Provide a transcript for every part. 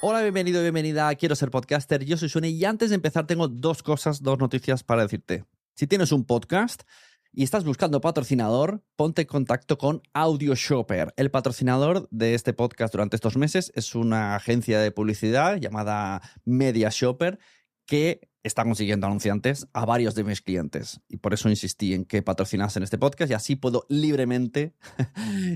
Hola, bienvenido y bienvenida a Quiero Ser Podcaster. Yo soy Sune y antes de empezar tengo dos noticias para decirte. Si tienes un podcast y estás buscando patrocinador, ponte en contacto con AudioShopper. El patrocinador de este podcast durante estos meses es una agencia de publicidad llamada MediaShopper que está consiguiendo anunciantes a varios de mis clientes. Y por eso insistí en que patrocinasen este podcast y así puedo libremente,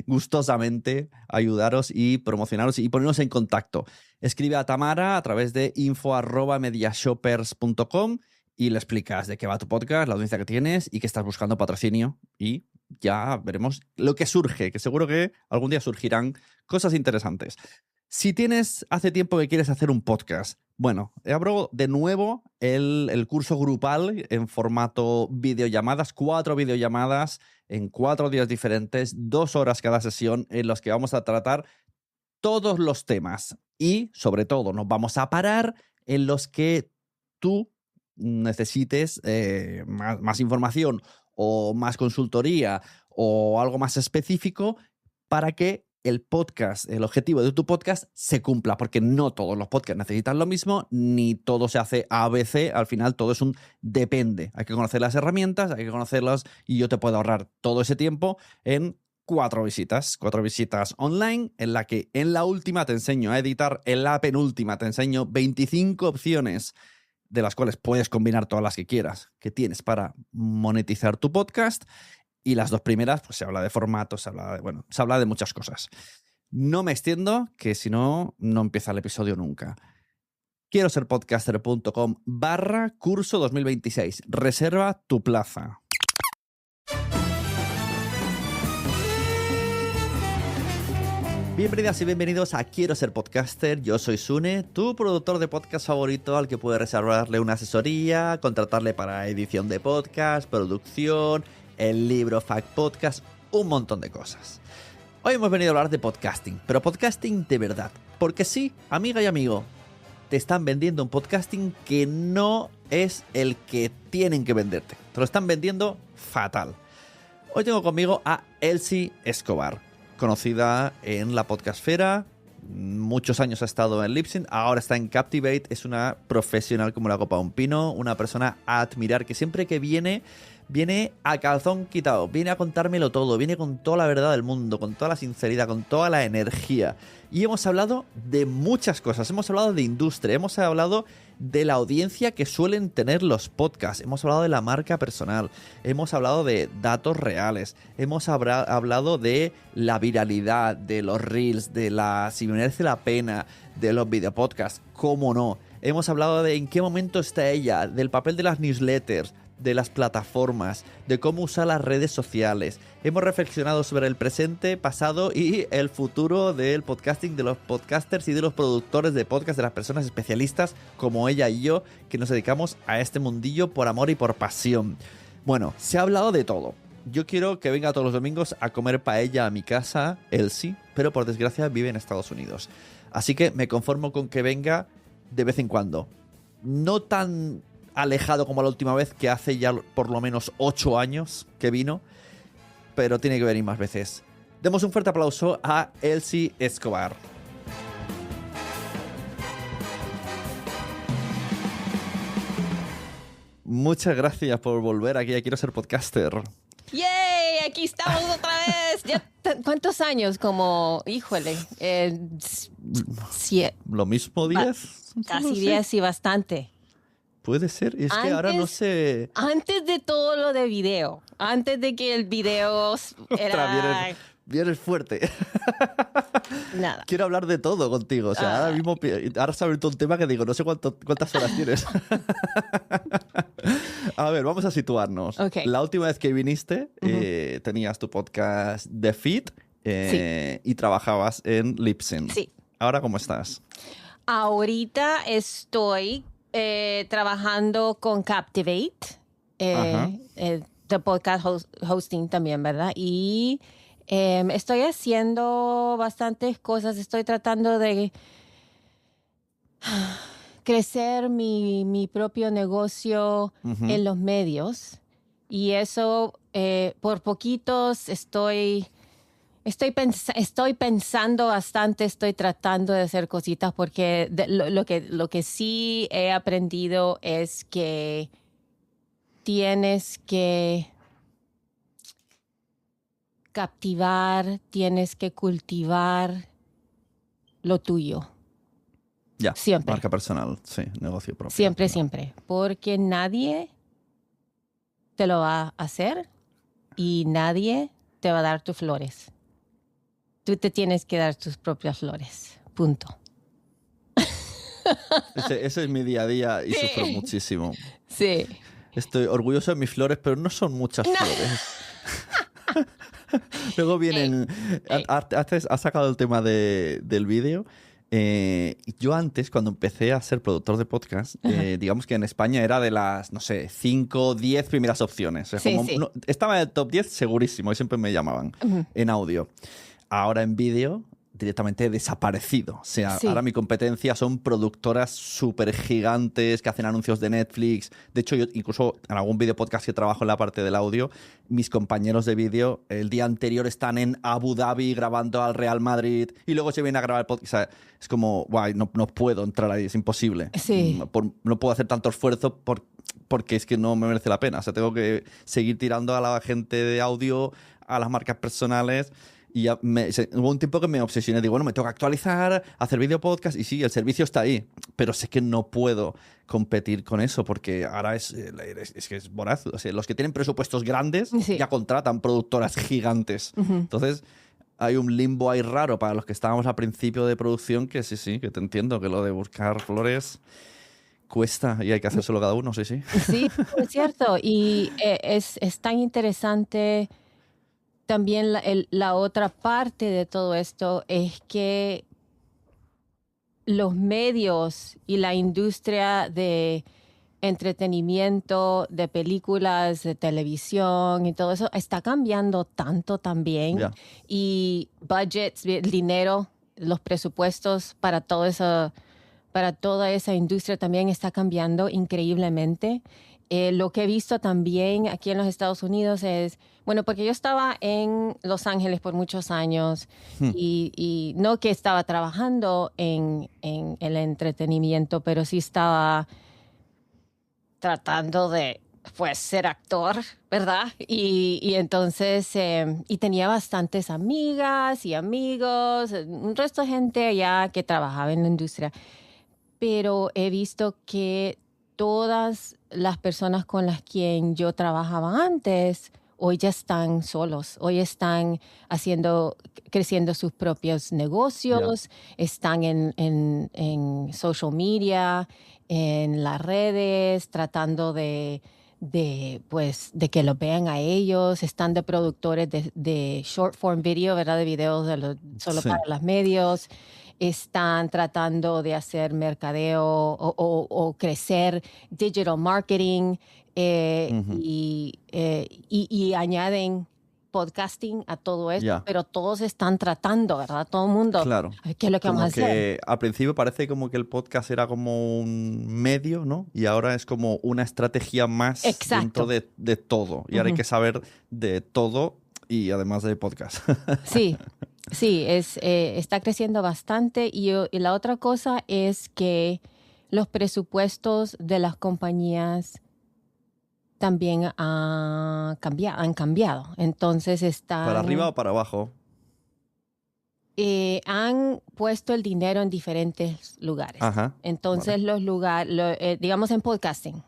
gustosamente ayudaros y promocionaros y ponernos en contacto. Escribe a Tamara a través de info@mediashoppers.com y le explicas de qué va tu podcast, la audiencia que tienes y que estás buscando patrocinio y ya veremos lo que surge, que seguro que algún día surgirán cosas interesantes. Si hace tiempo que quieres hacer un podcast, bueno, abro de nuevo el curso grupal en formato videollamadas, 4 videollamadas en 4 días diferentes, 2 horas cada sesión en los que vamos a tratar todos los temas y, sobre todo, nos vamos a parar en los que tú necesites más información o más consultoría o algo más específico para que el objetivo de tu podcast se cumpla, porque no todos los podcasts necesitan lo mismo, ni todo se hace ABC, al final todo es un depende. Hay que conocer las herramientas, hay que conocerlas y yo te puedo ahorrar todo ese tiempo en 4 visitas online, en la que en la última te enseño a editar, en la penúltima te enseño 25 opciones de las cuales puedes combinar todas las que quieras, que tienes para monetizar tu podcast. Y las 2 primeras, pues se habla de formatos, se habla de muchas cosas. No me extiendo, que si no, no empieza el episodio nunca. Quiero ser podcaster.com/curso 2026. Reserva tu plaza. Bienvenidas y bienvenidos a Quiero Ser Podcaster. Yo soy Sune, tu productor de podcast favorito al que puedes reservarle una asesoría, contratarle para edición de podcast, producción, el libro Fact Podcast, un montón de cosas. Hoy hemos venido a hablar de podcasting, pero podcasting de verdad. Porque sí, amiga y amigo, te están vendiendo un podcasting que no es el que tienen que venderte. Te lo están vendiendo fatal. Hoy tengo conmigo a Elsie Escobar, conocida en la podcastfera, muchos años ha estado en Libsyn, ahora está en Captivate, es una profesional como la copa de un pino, una persona a admirar que siempre que viene a calzón quitado, viene a contármelo todo, viene con toda la verdad del mundo, con toda la sinceridad, con toda la energía. Y hemos hablado de muchas cosas, hemos hablado de industria, hemos hablado de la audiencia que suelen tener los podcasts, hemos hablado de la marca personal, hemos hablado de datos reales, hemos hablado de la viralidad, de los reels, de si merece la pena, de los videopodcasts, cómo no. Hemos hablado de en qué momento está ella, del papel de las newsletters, de las plataformas, de cómo usar las redes sociales. Hemos reflexionado sobre el presente, pasado y el futuro del podcasting, de los podcasters y de los productores de podcast, de las personas especialistas como ella y yo, que nos dedicamos a este mundillo por amor y por pasión. Bueno, se ha hablado de todo. Yo quiero que venga todos los domingos a comer paella a mi casa, Elsie, pero por desgracia vive en Estados Unidos. Así que me conformo con que venga de vez en cuando. No tan alejado como la última vez, que hace ya por lo menos 8 años que vino, pero tiene que venir más veces. Demos un fuerte aplauso a Elsie Escobar. Muchas gracias por volver aquí a Quiero Ser Podcaster. ¡Yay! Aquí estamos otra vez. ¿Cuántos años? Como, híjole, ¿Lo mismo 10? Casi 10 y bastante. Puede ser, es que ahora no sé. Antes de todo lo de video, antes de que el video era... Vienes fuerte. Nada. Quiero hablar de todo contigo. O sea, ahora se ha abierto un tema que digo, no sé cuántas horas tienes. A ver, vamos a situarnos. Okay. La última vez que viniste, tenías tu podcast The Fit sí. Y trabajabas en Libsyn. Sí. ¿Ahora cómo estás? Ahorita estoy trabajando con Captivate, de podcast hosting también, ¿verdad? Y estoy haciendo bastantes cosas. Estoy tratando de crecer mi propio negocio en los medios. Y eso, por poquitos, estoy Estoy pensando bastante, estoy tratando de hacer cositas porque lo que sí he aprendido es que tienes que captivar, tienes que cultivar lo tuyo. Ya, Siempre, marca personal, sí, negocio propio. siempre, Claro. siempre. Porque nadie te lo va a hacer y nadie te va a dar tus flores. Tú te tienes que dar tus propias flores. Punto. Ese es mi día a día y sufro Sí. muchísimo. Sí. Estoy orgulloso de mis flores, pero no son muchas No. flores. Luego Ey, vienen... ey. Has sacado el tema del vídeo. Yo antes, cuando empecé a ser productor de podcast, digamos que en España era de las, no sé, 5 o 10 primeras opciones. O sea, Sí, sí. estaba en el top 10 segurísimo y siempre me llamaban Ujú. en audio. Ahora en vídeo directamente he desaparecido. O sea, Sí. ahora mi competencia son productoras súper gigantes que hacen anuncios de Netflix. De hecho, yo incluso en algún vídeo podcast que trabajo en la parte del audio, mis compañeros de vídeo el día anterior están en Abu Dhabi grabando al Real Madrid y luego se vienen a grabar el podcast. O sea, es como, guay, no puedo entrar ahí, es imposible. Sí. No puedo hacer tanto esfuerzo porque es que no me merece la pena. O sea, tengo que seguir tirando a la gente de audio, a las marcas personales. Y ya hubo un tiempo que me obsesioné. Digo, bueno, me tengo que actualizar, hacer video podcast. Y sí, el servicio está ahí. Pero sé que no puedo competir con eso porque ahora es que es voraz. O sea, los que tienen presupuestos grandes Sí. ya contratan productoras gigantes. Ujú. Entonces, hay un limbo ahí raro para los que estábamos al principio de producción que sí, que te entiendo que lo de buscar flores cuesta y hay que hacérselo cada uno, sí. Sí, es cierto. Y es tan interesante también la otra parte de todo esto es que los medios y la industria de entretenimiento, de películas, de televisión y todo eso está cambiando tanto también. Ya. Y budgets, el dinero, los presupuestos para toda esa industria también está cambiando increíblemente. Lo que he visto también aquí en los Estados Unidos es, bueno, porque yo estaba en Los Ángeles por muchos años Hmm. y no que estaba trabajando en el entretenimiento, pero sí estaba tratando de, pues, ser actor, ¿verdad? Y entonces, y tenía bastantes amigas y amigos, un resto de gente allá que trabajaba en la industria, pero he visto que todas las personas con las quien yo trabajaba antes, hoy ya están solos, hoy están creciendo sus propios negocios, están en social media, en las redes, tratando pues, de que los vean a ellos, están de productores de short form video, ¿verdad? De videos solo Sí. para los medios, están tratando de hacer mercadeo o crecer digital marketing Ujú. y añaden podcasting a todo esto, Ya. pero todos están tratando, ¿verdad? Todo el mundo, Claro. a ver, ¿qué es lo que vamos a Como hacer? que al principio parece como que el podcast era como un medio, ¿no? Y ahora es como una estrategia más Exacto. dentro de todo. Y ahora hay Ujú. que saber de todo y además de podcast. Sí, sí, está creciendo bastante y la otra cosa es que los presupuestos de las compañías también han cambiado. Entonces ¿Para arriba o para abajo? han puesto el dinero en diferentes lugares. Ajá. Entonces Vale. los lugares, digamos en podcasting,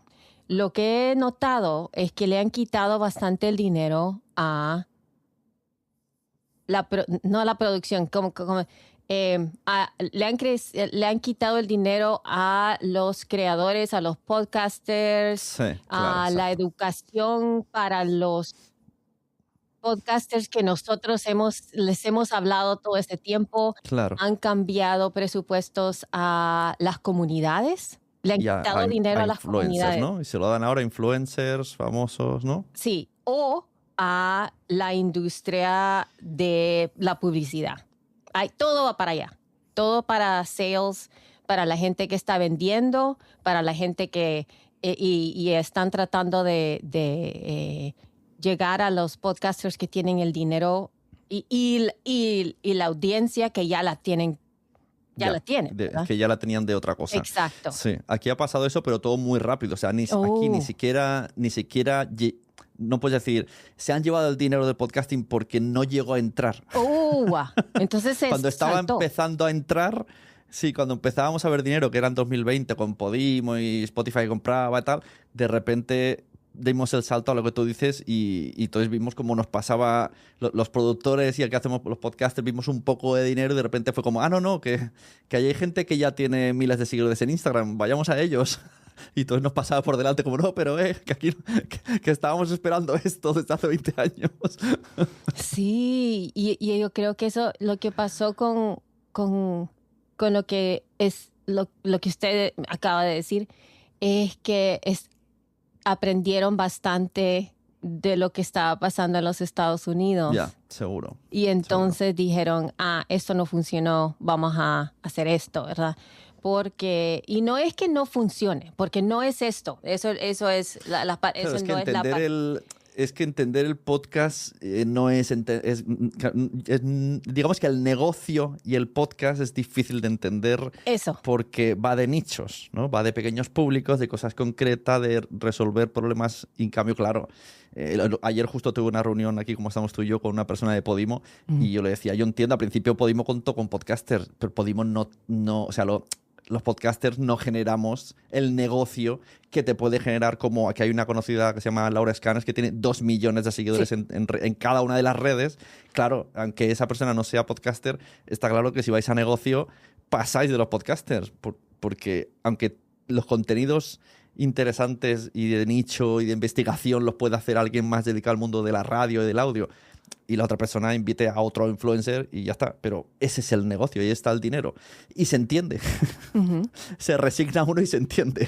lo que he notado es que le han quitado bastante el dinero a no a la producción, le han quitado el dinero a los creadores, a los podcasters, Sí, claro, a la exacto. educación para los podcasters que nosotros les hemos hablado todo este tiempo. Claro. Han cambiado presupuestos a las comunidades, le han Y quitado dinero a a las influencers, comunidades. ¿no? Y se lo dan ahora a influencers famosos, ¿no? Sí, o a la industria de la publicidad. Todo va para allá. Todo para sales, para la gente que está vendiendo, para la gente que y están tratando de llegar a los podcasters que tienen el dinero Y la audiencia que ya la tienen, la tienen, ¿verdad? Que ya la tenían de otra cosa. Exacto. Sí, aquí ha pasado eso, pero todo muy rápido. O sea, aquí ni siquiera no puedes decir, se han llevado el dinero del podcasting porque no llegó a entrar. Entonces cuando estaba saltó. empezando a entrar, sí, cuando empezábamos a ver dinero, que era en 2020, con Podimo y Spotify compraba y tal, de repente dimos el salto a lo que tú dices y entonces vimos cómo nos pasaba los productores y el que hacemos los podcasters, vimos un poco de dinero y de repente fue como, no, que hay gente que ya tiene miles de seguidores en Instagram, vayamos a ellos. Y entonces nos pasaba por delante como, no, pero que aquí que estábamos esperando esto desde hace 20 años. Sí, y yo creo que eso, lo que pasó con lo que es lo que usted acaba de decir, es que aprendieron bastante de lo que estaba pasando en los Estados Unidos. Ya, seguro. Y entonces dijeron, esto no funcionó, vamos a hacer esto, ¿verdad? Y no es que no funcione, porque no es esto. Eso es Es que entender el podcast no digamos que el negocio y el podcast es difícil de entender. Eso. Porque va de nichos, ¿no? Va de pequeños públicos, de cosas concretas, de resolver problemas. Y en cambio, claro, ayer justo tuve una reunión aquí, como estamos tú y yo, con una persona de Podimo y yo le decía, yo entiendo, al principio Podimo contó con podcasters, pero Podimo no, o sea, los podcasters no generamos el negocio que te puede generar, como aquí hay una conocida que se llama Laura Scanes que tiene 2 millones de seguidores en cada una de las redes. Claro, aunque esa persona no sea podcaster, está claro que si vais a negocio pasáis de los podcasters, porque aunque los contenidos interesantes y de nicho y de investigación los puede hacer alguien más dedicado al mundo de la radio y del audio, y la otra persona invite a otro influencer y ya está. Pero ese es el negocio, ahí está el dinero. Y se entiende. Se resigna uno y se entiende.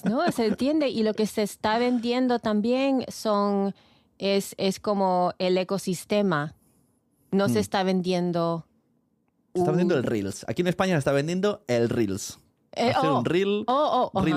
No, se entiende. Y lo que se está vendiendo también es como el ecosistema. No se está vendiendo... Se está vendiendo el Reels. Aquí en España se está vendiendo el Reels. Hacer un reel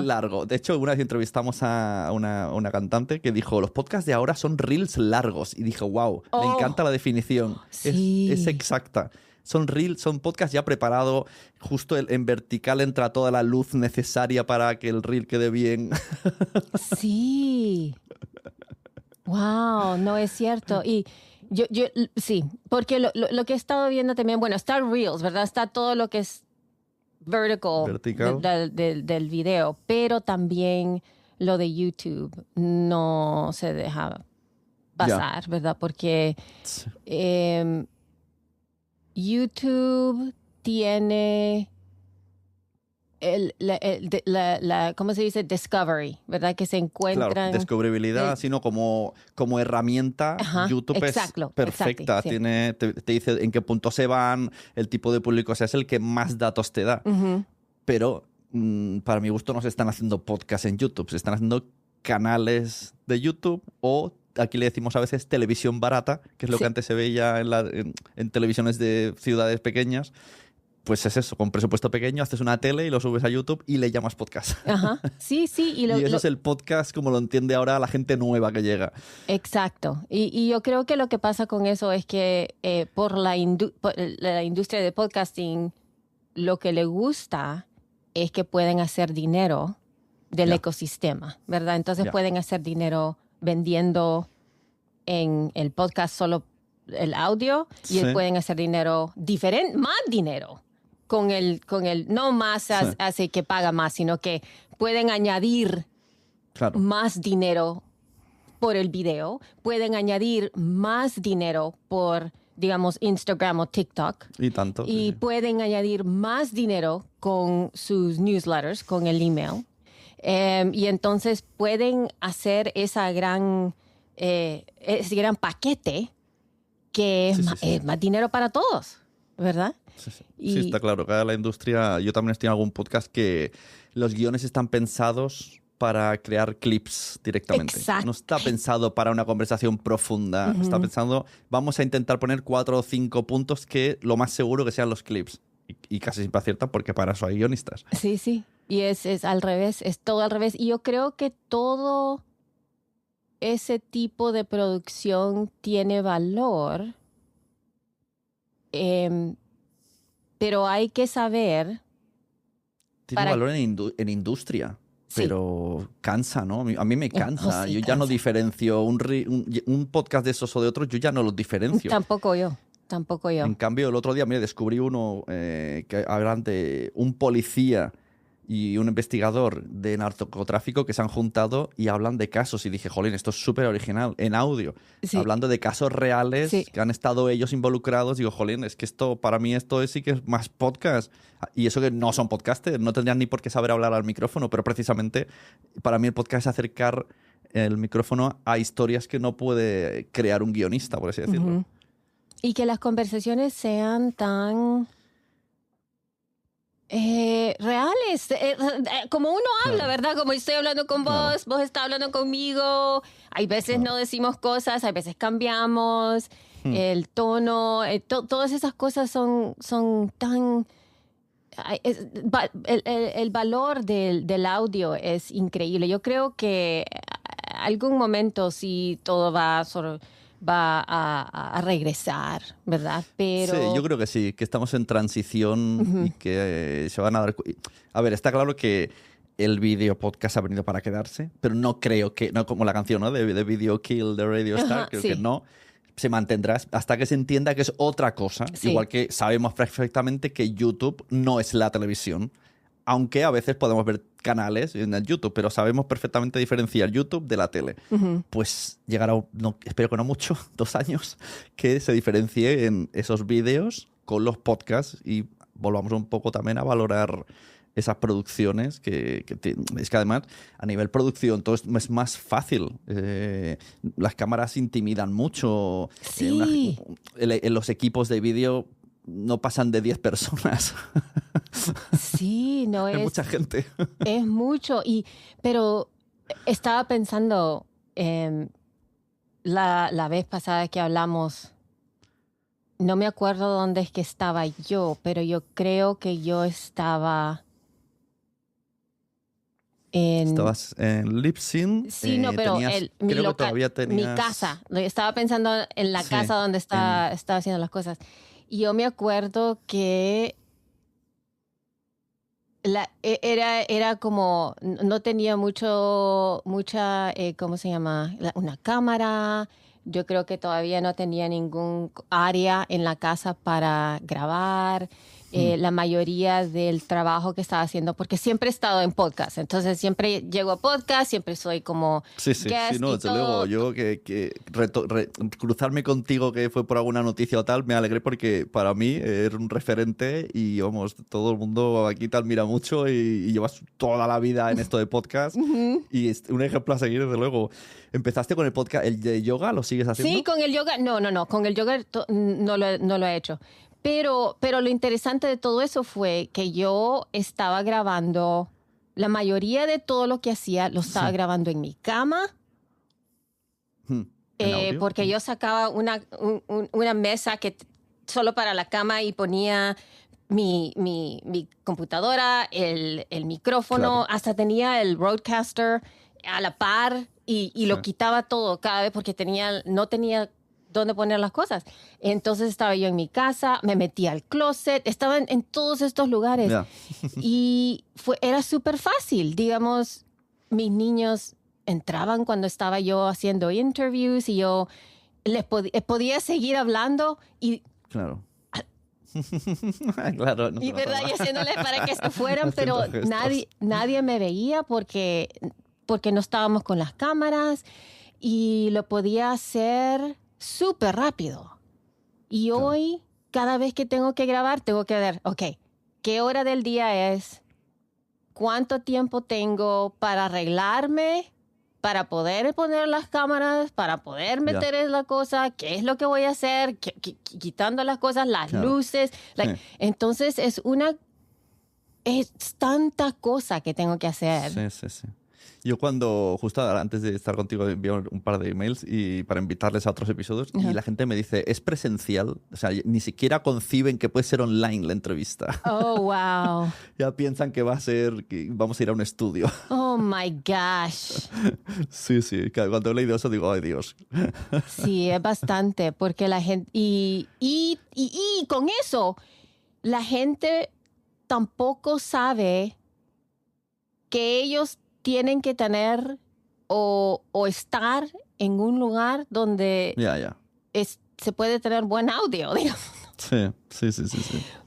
largo. De hecho, una vez entrevistamos a una cantante que dijo, los podcasts de ahora son reels largos. Y dijo, wow, me encanta la definición. Sí. Es exacta. Son reels, son podcasts ya preparados, justo en vertical entra toda la luz necesaria para que el reel quede bien. Sí. Wow, no es cierto. Y yo sí, porque lo que he estado viendo también, bueno, está Reels, ¿verdad? Está todo lo que es vertical del video, pero también lo de YouTube no se deja pasar, ¿verdad? Porque YouTube tiene ¿cómo se dice? Discovery, ¿verdad? Que se encuentran... Claro, descubribilidad, sino como herramienta. YouTube es perfecta. Exacto, sí. Te dice en qué punto se van, el tipo de público, o sea, es el que más datos te da. Pero para mi gusto no se están haciendo podcasts en YouTube, se están haciendo canales de YouTube o... Aquí le decimos a veces televisión barata, que es lo que antes se veía en televisiones de ciudades pequeñas. Pues es eso, con presupuesto pequeño haces una tele y lo subes a YouTube y le llamas podcast. Ajá, sí. Y eso es el podcast como lo entiende ahora la gente nueva que llega. Exacto. Y yo creo que lo que pasa con eso es que por la industria de podcasting, lo que le gusta es que pueden hacer dinero del ecosistema, ¿verdad? Entonces pueden hacer dinero vendiendo en el podcast solo el audio y pueden hacer dinero más dinero con el no más hace que paga más, sino que pueden añadir más dinero por el video, pueden añadir más dinero por, digamos, Instagram o TikTok. Y tanto. Y pueden añadir más dinero con sus newsletters, con el email. Y entonces pueden hacer ese gran paquete que es más dinero para todos, ¿verdad? Sí, está claro. Cada la industria, yo también estoy en algún podcast que los guiones están pensados para crear clips directamente. Exacto. No está pensado para una conversación profunda. Está pensando, vamos a intentar poner 4 o 5 puntos que lo más seguro que sean los clips. Y casi siempre aciertan porque para eso hay guionistas. Sí. Y es al revés, es todo al revés. Y yo creo que todo ese tipo de producción tiene valor Em, pero hay que saber... Tiene valor en industria, Sí. pero cansa, ¿no? A mí me cansa. sí, Yo ya no cansa. diferencio un podcast de esos o de otros, yo ya no los diferencio. Tampoco yo. En cambio, el otro día, mira, descubrí uno que hablan de un policía y un investigador de narcotráfico que se han juntado y hablan de casos. Y dije, jolín, esto es súper original, en audio. Sí. Hablando de casos reales Sí. que han estado ellos involucrados. Digo, jolín, es que esto, para mí esto sí que es más podcast. Y eso que no son podcasters, no tendrían ni por qué saber hablar al micrófono, pero precisamente para mí el podcast es acercar el micrófono a historias que no puede crear un guionista, por así decirlo. Ujú. Y que las conversaciones sean tan reales, como uno habla, Claro. ¿verdad? Como estoy hablando con Claro. vos estás hablando conmigo. Hay veces Claro. no decimos cosas, hay veces cambiamos el tono. Todas esas cosas son tan... El valor del audio es increíble. Yo creo que algún momento sí todo va a regresar, ¿verdad? Pero... Sí, yo creo que sí, que estamos en transición y que se van a dar... A ver, está claro que el video podcast ha venido para quedarse, pero no creo que, no como la canción, ¿no? De Video Kill the Radio Star, Ajá, creo sí. que no. Se mantendrá hasta que se entienda que es otra cosa, Sí. igual que sabemos perfectamente que YouTube no es la televisión, aunque a veces podemos ver canales en el YouTube, pero sabemos perfectamente diferenciar YouTube de la tele. Pues llegará, espero que no mucho, 2 años, que se diferencie en esos vídeos con los podcasts y volvamos un poco también a valorar esas producciones es que además a nivel producción todo es más fácil. Las cámaras intimidan mucho. Sí. En los equipos de vídeo no pasan de 10 personas. Sí, no Hay es... mucha gente. Es mucho, pero estaba pensando la vez pasada que hablamos, no me acuerdo dónde es que estaba yo, pero yo creo que yo estaba en... Estabas en Lipsync. Sí, no, pero creo que todavía tenías... mi casa. Estaba pensando en la Sí, casa donde estaba haciendo las cosas. Y yo me acuerdo que era como, no tenía mucha, ¿cómo se llama? Una cámara. Yo creo que todavía no tenía ningún área en la casa para grabar. La mayoría del trabajo que estaba haciendo, porque siempre he estado en podcast, entonces siempre llego a podcast, siempre soy como Sí, guest no, y desde todo. luego. Yo cruzarme contigo que fue por alguna noticia o tal, me alegré porque para mí era un referente y vamos, todo el mundo aquí te admira mucho y llevas toda la vida en esto de podcast y es un ejemplo a seguir, desde luego. ¿Empezaste con el podcast, el de yoga? ¿Lo sigues haciendo? Sí, con el yoga, no, con el yoga no lo he hecho. Pero lo interesante de todo eso fue que yo estaba grabando, la mayoría de todo lo que hacía lo estaba grabando en mi cama, ¿En audio? porque yo sacaba una mesa solo para la cama y ponía mi computadora, el micrófono, Claro. hasta tenía el Rodecaster a la par y lo quitaba todo cada vez porque no tenía dónde poner las cosas. Entonces estaba yo en mi casa, me metía al closet, estaba en todos estos lugares. Ya. Y era súper fácil. Digamos, mis niños entraban cuando estaba yo haciendo interviews y yo les podía seguir hablando y... Claro. Claro. No Y verdad, y haciéndoles para que se fueran, Haciendo pero gestos. nadie me veía porque no estábamos con las cámaras y lo podía hacer súper rápido. Y Claro. hoy, cada vez que tengo que grabar, tengo que ver, ok, ¿qué hora del día es? ¿Cuánto tiempo tengo para arreglarme? Para poder poner las cámaras, para poder meter en la cosa, qué es lo que voy a hacer, quitando las cosas, las Claro. luces. Sí. Entonces es tanta cosa que tengo que hacer. Sí. Yo cuando, justo antes de estar contigo, envié un par de emails y para invitarles a otros episodios y la gente me dice, ¿es presencial? O sea, ni siquiera conciben que puede ser online la entrevista. Oh, wow. Ya piensan que va a ser, que vamos a ir a un estudio. Oh, my gosh. Sí, sí. Cuando he leído eso digo, ay, Dios. Sí, es bastante, porque la gente... Y con eso, la gente tampoco sabe que ellos tienen que tener o estar en un lugar donde Ya. se puede tener buen audio, digamos. Sí.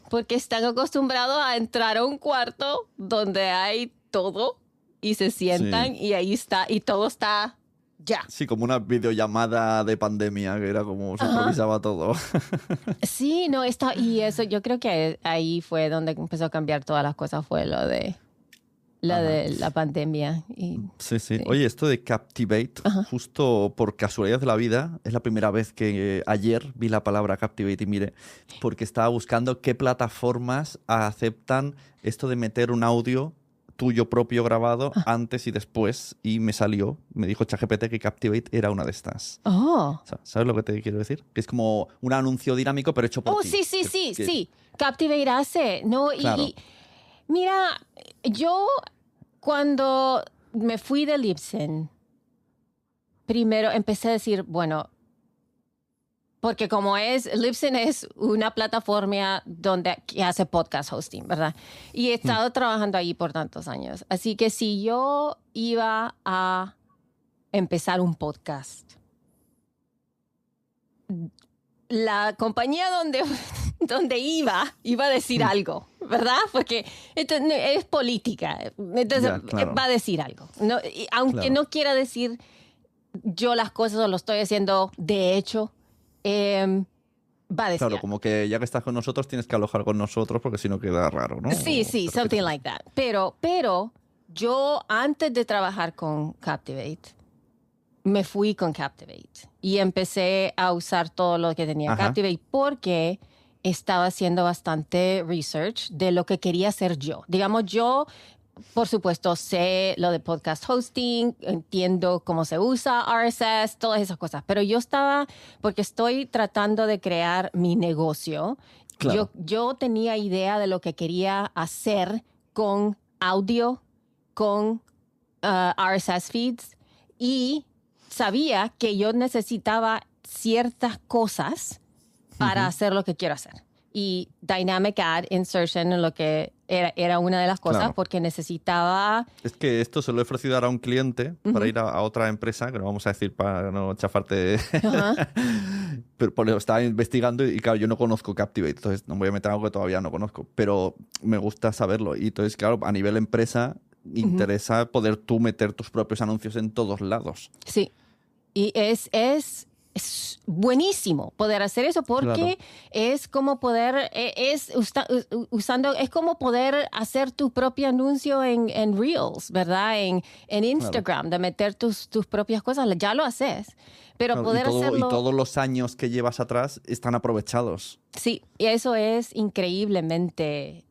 Porque están acostumbrados a entrar a un cuarto donde hay todo y se sientan y ahí está, y todo está ya. Sí, como una videollamada de pandemia, que era como se improvisaba todo. Sí, no, y eso yo creo que ahí fue donde empezó a cambiar todas las cosas, fue lo de la pandemia. Sí. Oye, esto de Captivate, justo por casualidad de la vida, es la primera vez que ayer vi la palabra Captivate y mire, porque estaba buscando qué plataformas aceptan esto de meter un audio tuyo propio grabado antes y después, y me dijo ChatGPT que Captivate era una de estas. Oh. O sea, ¿sabes lo que te quiero decir? Que es como un anuncio dinámico, pero hecho por ti. Sí. Captivate hace, ¿no? Claro. Y mira, yo cuando me fui de Libsyn, primero empecé a decir, bueno, porque como Libsyn es una plataforma que hace podcast hosting, ¿verdad? Y he estado trabajando ahí por tantos años. Así que si yo iba a empezar un podcast, la compañía donde iba a decir algo, ¿verdad? Porque es política, entonces claro. va a decir algo. No, aunque no quiera decir yo las cosas o lo estoy haciendo de hecho, va a decir Claro, algo. como que ya que estás con nosotros tienes que alojar con nosotros porque si no queda raro, ¿no? Sí, something like that. Pero yo antes de trabajar con Captivate, me fui con Captivate y empecé a usar todo lo que tenía Captivate porque estaba haciendo bastante research de lo que quería hacer yo. Digamos, yo, por supuesto, sé lo de podcast hosting, entiendo cómo se usa RSS, todas esas cosas, pero porque estoy tratando de crear mi negocio. Claro. Yo tenía idea de lo que quería hacer con audio, con RSS feeds, y sabía que yo necesitaba ciertas cosas para hacer lo que quiero hacer. Y Dynamic Ad Insertion, lo que era una de las cosas, porque necesitaba... Es que esto se lo he ofrecido ahora a un cliente para ir a otra empresa, que no vamos a decir para no chafarte. Pero estaba investigando y claro, yo no conozco Captivate, entonces no voy a meter algo que todavía no conozco, pero me gusta saberlo. Y entonces, claro, a nivel empresa, interesa poder tú meter tus propios anuncios en todos lados. Sí. Y es buenísimo poder hacer eso porque es como poder, es como poder hacer tu propio anuncio en Reels, ¿verdad? En Instagram, de meter tus propias cosas. Ya lo haces, pero poder hacerlo... Y todos los años que llevas atrás están aprovechados. Sí, y eso es increíblemente...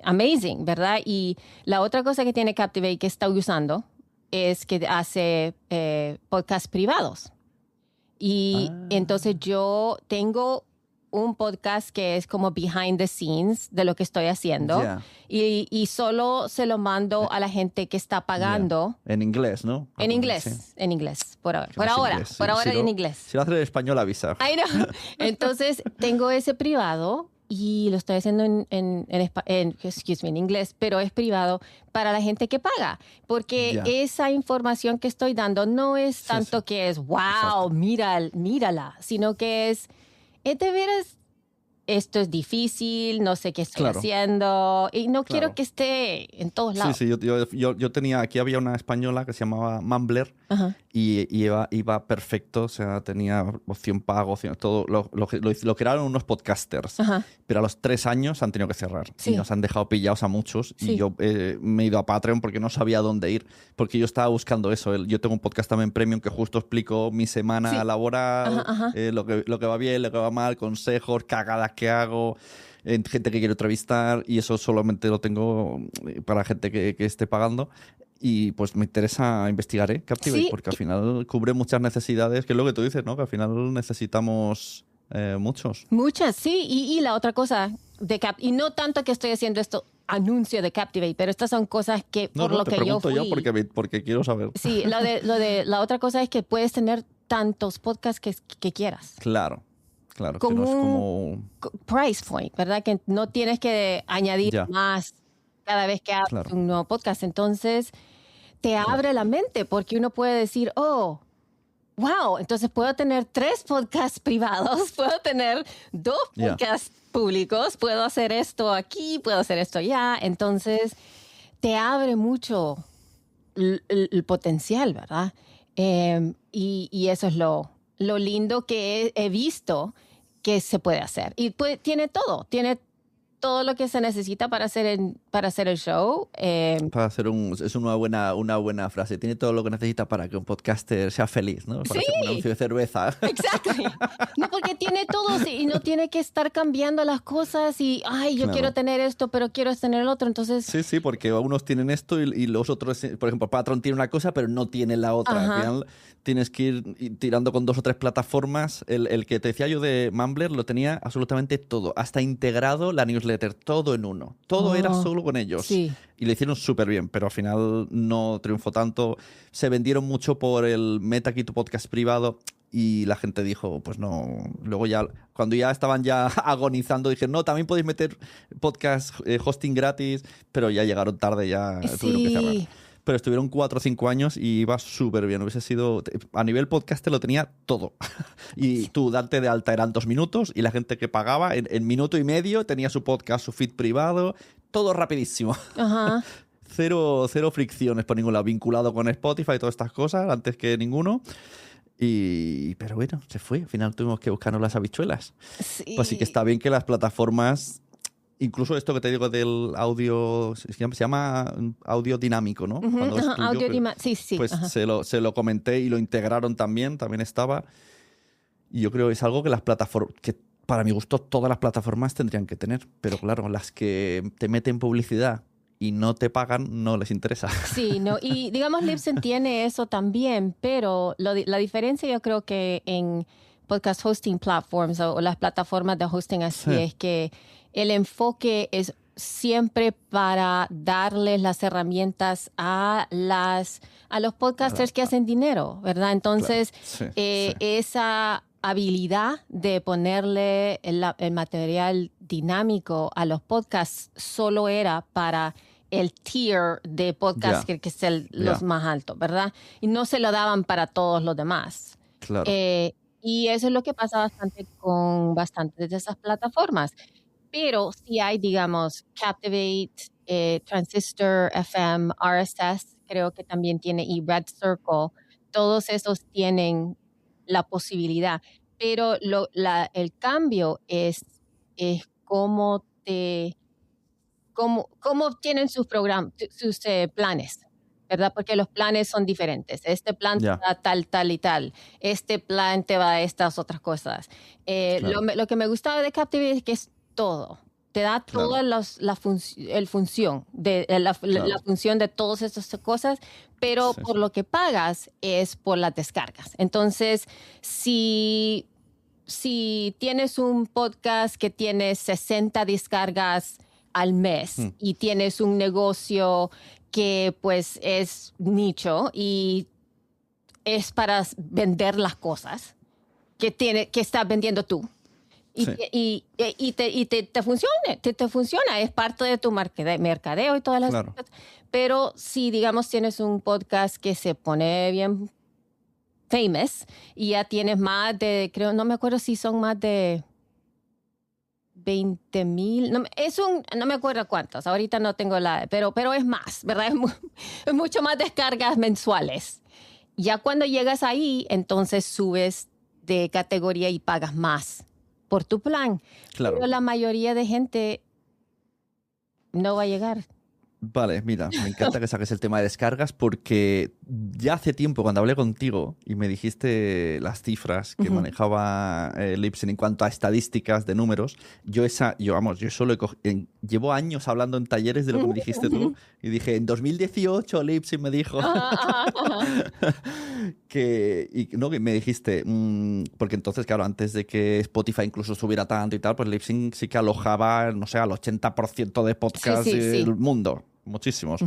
amazing, ¿verdad? Y la otra cosa que tiene Captivate que está usando es que hace podcasts privados. Y entonces yo tengo un podcast que es como behind the scenes de lo que estoy haciendo. Y solo se lo mando a la gente que está pagando. En inglés, ¿no? En inglés, por ahora. Por ahora en inglés. Si lo haces en español, avisa. I know. Entonces tengo ese privado y lo estoy haciendo en inglés, pero es privado para la gente que paga, porque esa información que estoy dando no es tanto que es, wow, mírala, sino que es de veras, esto es difícil, no sé qué estoy haciendo y no quiero que esté en todos lados. Sí, yo tenía, aquí había una española que se llamaba Mumbler y iba perfecto, o sea, tenía opción pago, todo, lo crearon unos podcasters, pero a los 3 años han tenido que cerrar y nos han dejado pillados a muchos y yo me he ido a Patreon porque no sabía dónde ir, porque yo estaba buscando eso. Yo tengo un podcast también premium que justo explico mi semana laboral, lo que va bien, lo que va mal, consejos, cagadas que hago, gente que quiero entrevistar, y eso solamente lo tengo para gente que esté pagando. Y pues me interesa investigar, Captivate, Sí, porque al final cubre muchas necesidades, que es lo que tú dices, ¿no? Que al final necesitamos muchos. muchas, sí. Y la otra cosa y no tanto que estoy haciendo esto anuncio de Captivate, pero estas son cosas que No, por no, lo te que yo pregunto yo fui. porque quiero saber. Sí, la otra cosa es que puedes tener tantos podcasts que quieras. Claro, claro, que Con no es un como... price point, ¿verdad? Que no tienes que añadir Ya, más cada vez que abres claro, un nuevo podcast. Entonces, te claro. abre la mente porque uno puede decir, oh, wow, entonces puedo tener 3 podcasts privados, puedo tener 2 Ya, podcasts públicos, puedo hacer esto aquí, puedo hacer esto allá. Entonces, te abre mucho el potencial, ¿verdad? Y eso es lo lindo que he visto que se puede hacer. Y tiene todo lo que se necesita para hacer el show. para hacer es una buena frase. Tiene todo lo que necesita para que un podcaster sea feliz, ¿no? Para hacer un Sí, anuncio de cerveza. exactly. No, porque tiene todo sí, y no tiene que estar cambiando las cosas y, ay, yo quiero Claro. tener esto, pero quiero tener el otro. Entonces, Sí, sí, porque unos tienen esto y los otros, por ejemplo, Patreon tiene una cosa, pero no tiene la otra. Al ajá. final tienes que ir tirando con 2 o 3 plataformas. El que te decía yo de Mumbler lo tenía absolutamente todo, hasta integrado la newsletter, todo en uno. Todo era Oh, solo con ellos. sí. Y lo hicieron súper bien, pero al final no triunfó tanto. Se vendieron mucho por el meta aquí tu podcast privado. Y la gente dijo, pues no. Luego ya, cuando ya estaban ya agonizando, dije, no, también podéis meter podcast hosting gratis, pero ya llegaron tarde, ya tuvieron que cerrar. Sí. Pero estuvieron 4 o 5 años y iba súper bien. Hubiese sido, a nivel podcast te lo tenía todo. Y tú darte de alta eran 2 minutos y la gente que pagaba en minuto y medio tenía su podcast, su feed privado, todo rapidísimo. Ajá. Cero fricciones por ningún lado, vinculado con Spotify y todas estas cosas antes que ninguno. Pero bueno, se fue. Al final tuvimos que buscarnos las habichuelas. Pues sí que Sí. está bien que las plataformas, incluso esto que te digo del audio, se llama audio dinámico, ¿no? Ujú, Cuando es ajá, tuyo, sí, sí, pues ajá. se lo comenté y lo integraron también estaba. Y yo creo que es algo que las plataformas, que para mi gusto todas las plataformas tendrían que tener. Pero claro, las que te meten publicidad y no te pagan, no les interesa. Sí, no, y digamos Libsyn tiene eso también, pero la diferencia yo creo que en podcast hosting platforms o las plataformas de hosting así Sí, es que el enfoque es siempre para darles las herramientas a los podcasters que hacen dinero, ¿verdad? claro. Entonces, Sí, sí. esa habilidad de ponerle el material dinámico a los podcasts solo era para el tier de podcast Ya, que es los ya, más altos, ¿verdad? Y no se lo daban para todos los demás. claro. Eh, y eso es lo que pasa bastante con bastantes de esas plataformas. Pero si hay, digamos, Captivate, Transistor FM, RSS, creo que también tiene, y Red Circle, todos esos tienen la posibilidad. Pero el cambio es cómo obtienen sus programas, sus planes, ¿verdad? Porque los planes son diferentes. Este plan te Ya, da tal, tal y tal. Este plan te va a estas otras cosas. claro, Lo que me gustaba de Captivate es que es todo. Te da claro, toda el función la claro. función de todas estas cosas, pero Sí, por sí. lo que pagas es por las descargas. Entonces, si tienes un podcast que tiene 60 descargas al mes Mm, y tienes un negocio que pues es nicho y es para vender las cosas que estás vendiendo tú. Y, sí, te funciona, te funciona, es parte de tu mercadeo y todas las claro. cosas. Pero si, digamos, tienes un podcast que se pone bien famous y ya tienes más de, creo, no me acuerdo si son más de 20,000, no me acuerdo cuántos, ahorita no tengo pero es más, ¿verdad? Es mucho más descargas mensuales. Ya cuando llegas ahí, entonces subes de categoría y pagas más por tu plan. Pero Claro, la mayoría de gente no va a llegar. Vale, mira, me encanta que saques el tema de descargas porque ya hace tiempo cuando hablé contigo y me dijiste las cifras que manejaba Libsyn en cuanto a estadísticas de números, yo solo llevo años hablando en talleres de lo que me dijiste tú y dije, en 2018 Libsyn me dijo que me dijiste, porque entonces, claro, antes de que Spotify incluso subiera tanto y tal, pues Libsyn sí que alojaba, no sé, al 80% de podcasts del mundo. Muchísimos.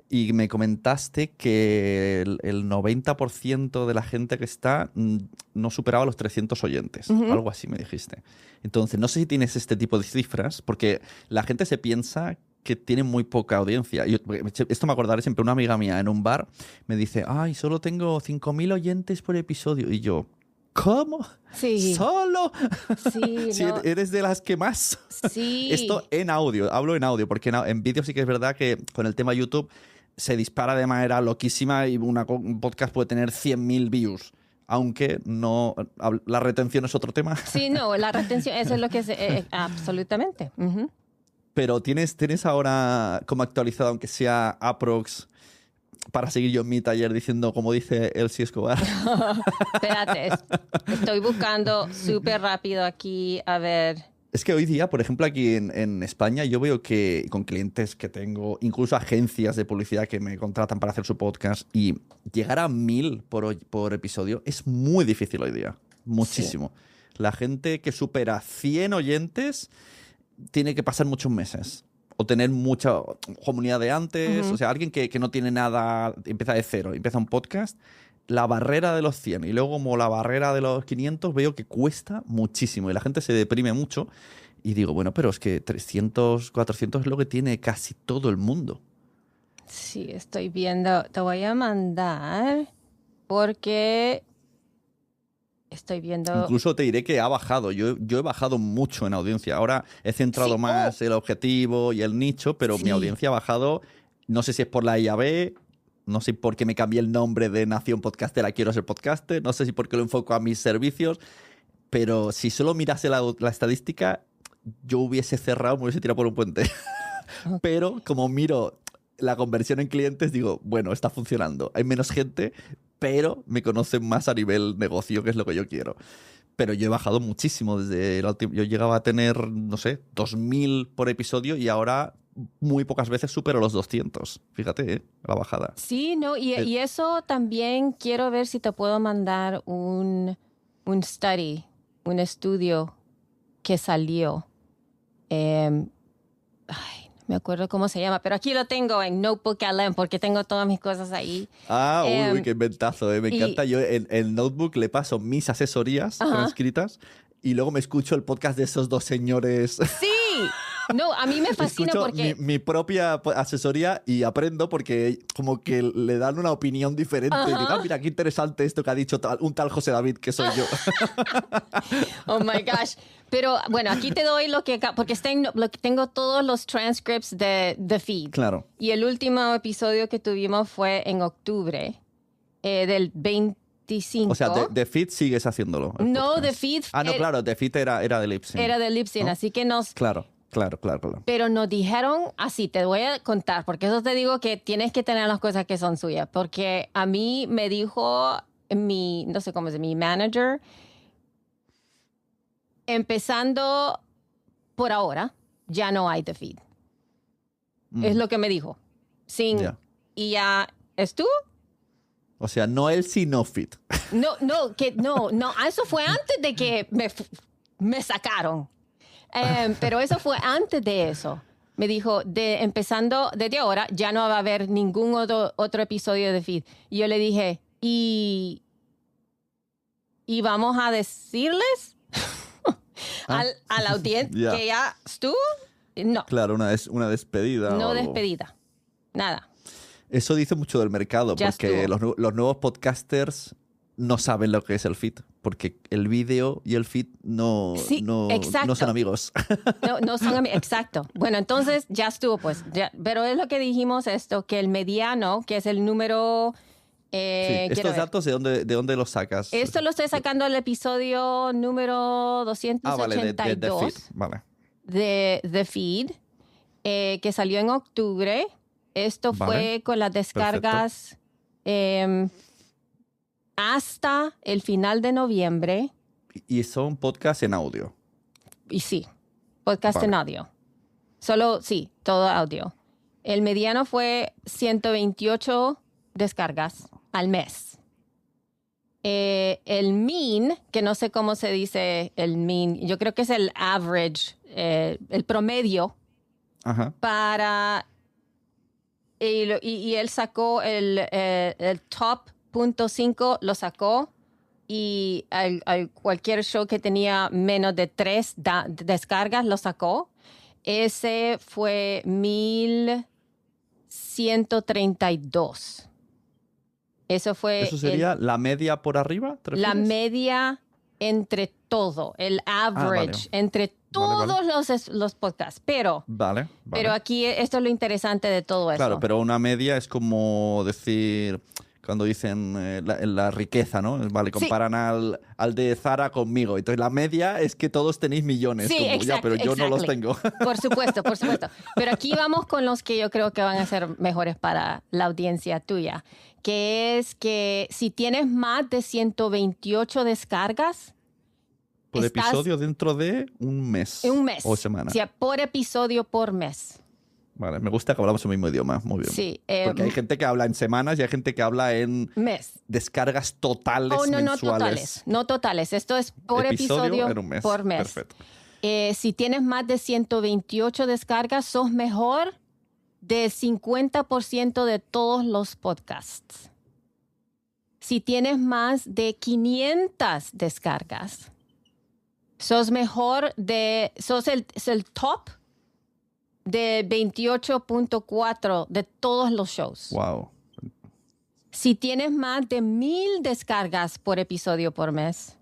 Y me comentaste que el 90% de la gente que está no superaba los 300 oyentes. Algo así me dijiste. Entonces, no sé si tienes este tipo de cifras, porque la gente se piensa que tiene muy poca audiencia. Esto me acordaré siempre. Una amiga mía en un bar me dice, ay, solo tengo 5.000 oyentes por episodio. Y yo, ¿cómo? Sí. ¿Solo? Sí, si no. eres de las que más. Sí. Esto en audio, hablo en audio, porque en vídeo sí que es verdad que con el tema YouTube se dispara de manera loquísima y un podcast puede tener 100.000 views. Aunque no, la retención es otro tema. Sí, no, la retención, eso es lo que es, absolutamente. Pero ¿tienes ahora como actualizado, aunque sea aprox, para seguir yo en mi taller diciendo, como dice Elsie Escobar? Espérate, estoy buscando súper rápido aquí, a ver. Es que hoy día, por ejemplo, aquí en España, yo veo que con clientes que tengo, incluso agencias de publicidad que me contratan para hacer su podcast, y llegar a 1.000 por episodio es muy difícil hoy día. Muchísimo. Sí. La gente que supera 100 oyentes tiene que pasar muchos meses. O tener mucha comunidad de antes. O sea, alguien que no tiene nada, empieza de cero, empieza un podcast. La barrera de los 100 y luego como la barrera de los 500 veo que cuesta muchísimo y la gente se deprime mucho y digo, bueno, pero es que 300, 400 es lo que tiene casi todo el mundo. Sí, estoy viendo. Te voy a mandar porque estoy viendo... Incluso te diré que ha bajado. Yo he bajado mucho en audiencia. Ahora he centrado más el objetivo y el nicho, pero mi audiencia ha bajado. No sé si es por la IAB. No sé por qué me cambié el nombre de Nación Podcaster a Quiero Ser Podcaster. No sé si porque lo enfoco a mis servicios. Pero si solo mirase la estadística, yo hubiese cerrado, me hubiese tirado por un puente. Pero como miro la conversión en clientes, digo, bueno, está funcionando. Hay menos gente, pero me conocen más a nivel negocio, que es lo que yo quiero. Pero yo he bajado muchísimo desde el último. Yo llegaba a tener, no sé, 2.000 por episodio y ahora muy pocas veces supero los 200. Fíjate, la bajada. Sí, no, y eso también quiero ver si te puedo mandar un study, un estudio que salió. Ay, no me acuerdo cómo se llama, pero aquí lo tengo en Notebook LM porque tengo todas mis cosas ahí. Ah, uy, qué inventazo, me encanta. Yo en Notebook le paso mis asesorías transcritas y luego me escucho el podcast de esos dos señores. Sí. No, a mí me fascina escucho porque... mi propia asesoría y aprendo porque como que le dan una opinión diferente. Y digo, mira, qué interesante esto que ha dicho un tal José David, que soy yo. Oh, my gosh. Pero, bueno, aquí te doy lo que... Porque tengo todos los transcripts de The Feed. Claro. Y el último episodio que tuvimos fue en octubre del 25. O sea, The Feed sigues haciéndolo. No, The Feed... no, claro, The Feed era de Libsyn. Era de Libsyn, ¿no? Así que nos... Claro. Pero nos dijeron así, te voy a contar, porque eso te digo que tienes que tener las cosas que son suyas, porque a mí me dijo no sé cómo es, mi manager, empezando por ahora, ya no hay The Feed. Es lo que me dijo. Y ya estuvo. O sea, no él, sino Feed. No, eso fue antes de que me sacaron. Pero eso fue antes de eso. Me dijo, empezando desde ahora, ya no va a haber ningún otro episodio de Feed. Y yo le dije, ¿y vamos a decirles a la audiencia que ya estuvo? No. Claro, una despedida. No despedida. Nada. Eso dice mucho del mercado, porque los nuevos podcasters no saben lo que es el feed, porque el vídeo y el feed no son amigos. No son amigos, exacto. Bueno, entonces ya estuvo, pues. Pero es lo que dijimos esto, que el mediano, que es el número... ¿Estos datos de dónde los sacas? Esto lo estoy sacando del episodio número 282. Vale, De The Feed, que salió en octubre. Esto fue con las descargas hasta el final de noviembre. Y son podcasts en audio. Y sí, podcast en audio. Solo, sí, todo audio. El mediano fue 128 descargas al mes. El mean, que no sé cómo se dice el mean, yo creo que es el average, el promedio. Ajá. Y él sacó el top .5, lo sacó. Y cualquier show que tenía menos de 3 descargas lo sacó. Ese fue 1132. Eso sería la media por arriba, ¿te refieres? La media entre todo, el average, entre todos los podcasts. Pero aquí esto es lo interesante de todo eso. Claro, pero una media es como decir... Cuando dicen la riqueza, ¿no? Vale, comparan al de Zara conmigo. Entonces, la media es que todos tenéis millones. Sí, pero yo no los tengo. Por supuesto. Pero aquí vamos con los que yo creo que van a ser mejores para la audiencia tuya. Que es que si tienes más de 128 descargas... Por episodio dentro de un mes. Un mes. O semana. O sea, por episodio por mes. Vale, me gusta que hablamos el mismo idioma, muy bien. Sí. Porque hay gente que habla en semanas y hay gente que habla en descargas totales mensuales. No totales. Esto es por episodio en un mes. Por mes. Perfecto. Si tienes más de 128 descargas, sos mejor del 50% de todos los podcasts. Si tienes más de 500 descargas, sos el top de 28.4 de todos los shows. Wow. Si tienes más de 1000 descargas por episodio por mes,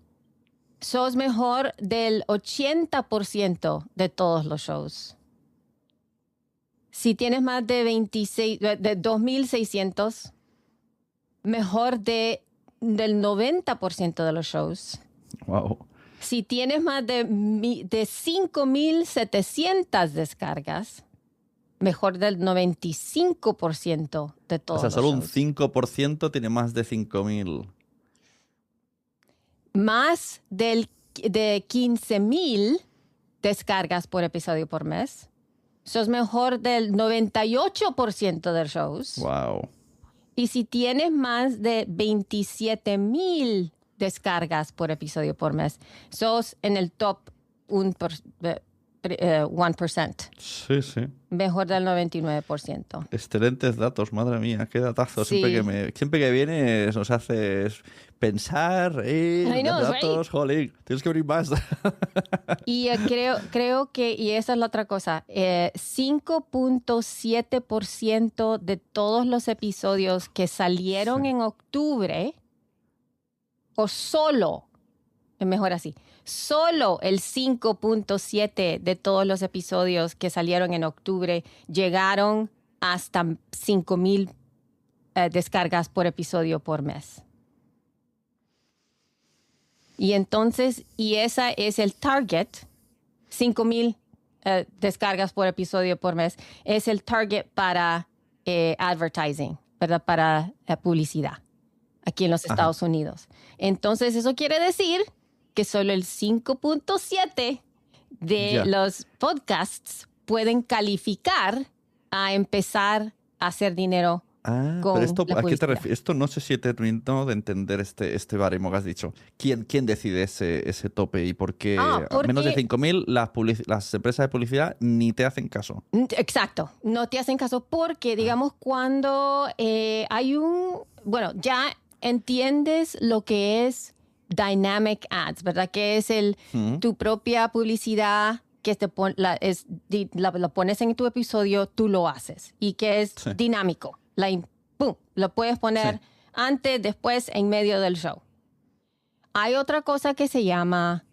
sos mejor del 80% de todos los shows. Si tienes más de 2,600, mejor del 90% de los shows. Wow. Si tienes más de 5,700 descargas, mejor del 95% de todos los shows. Solo un 5% tiene más de 5,000. Más de 15,000 descargas por episodio por mes. Sos mejor del 98% de los shows. Wow. Y si tienes más de 27,000 descargas por episodio por mes, sos en el top 1%. Sí. Mejor del 99%. Excelentes datos, madre mía, qué datazo. Sí. Siempre que vienes nos haces pensar, datos, right? Jolín, tienes que abrir más. Y creo que, y esa es la otra cosa, 5.7% de todos los episodios que salieron en octubre, o solo, mejor así, solo el 5.7% de todos los episodios que salieron en octubre llegaron hasta 5,000 descargas por episodio por mes. Y entonces, esa es el target, 5,000 descargas por episodio por mes, es el target para advertising, ¿verdad? Para publicidad aquí en los Estados Unidos. Entonces, eso quiere decir que solo el 5.7% de los podcasts pueden calificar a empezar a hacer dinero con pero esto, la ¿a qué te publicidad. refieres? Esto no sé si he terminado de entender este baremo que has dicho. ¿Quién decide ese tope y por qué a menos de 5,000 las empresas de publicidad ni te hacen caso? Exacto, no te hacen caso porque, digamos, cuando hay bueno, ya entiendes lo que es Dynamic Ads, ¿verdad? Que es tu propia publicidad que la pones en tu episodio, tú lo haces y que es dinámico. ¡Pum! Lo puedes poner antes, después, en medio del show. Hay otra cosa que se llama,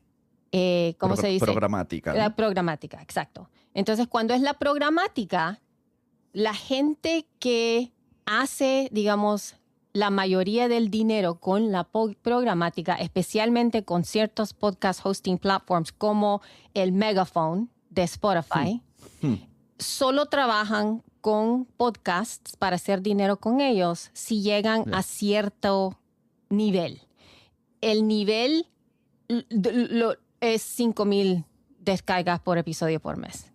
¿cómo se dice? Programática. La ¿no? programática, exacto. Entonces, cuando es la programática, la gente que hace, digamos, la mayoría del dinero con la programática, especialmente con ciertos podcast hosting platforms como el Megaphone de Spotify, solo trabajan con podcasts para hacer dinero con ellos si llegan a cierto nivel. El nivel es 5,000 descargas por episodio por mes.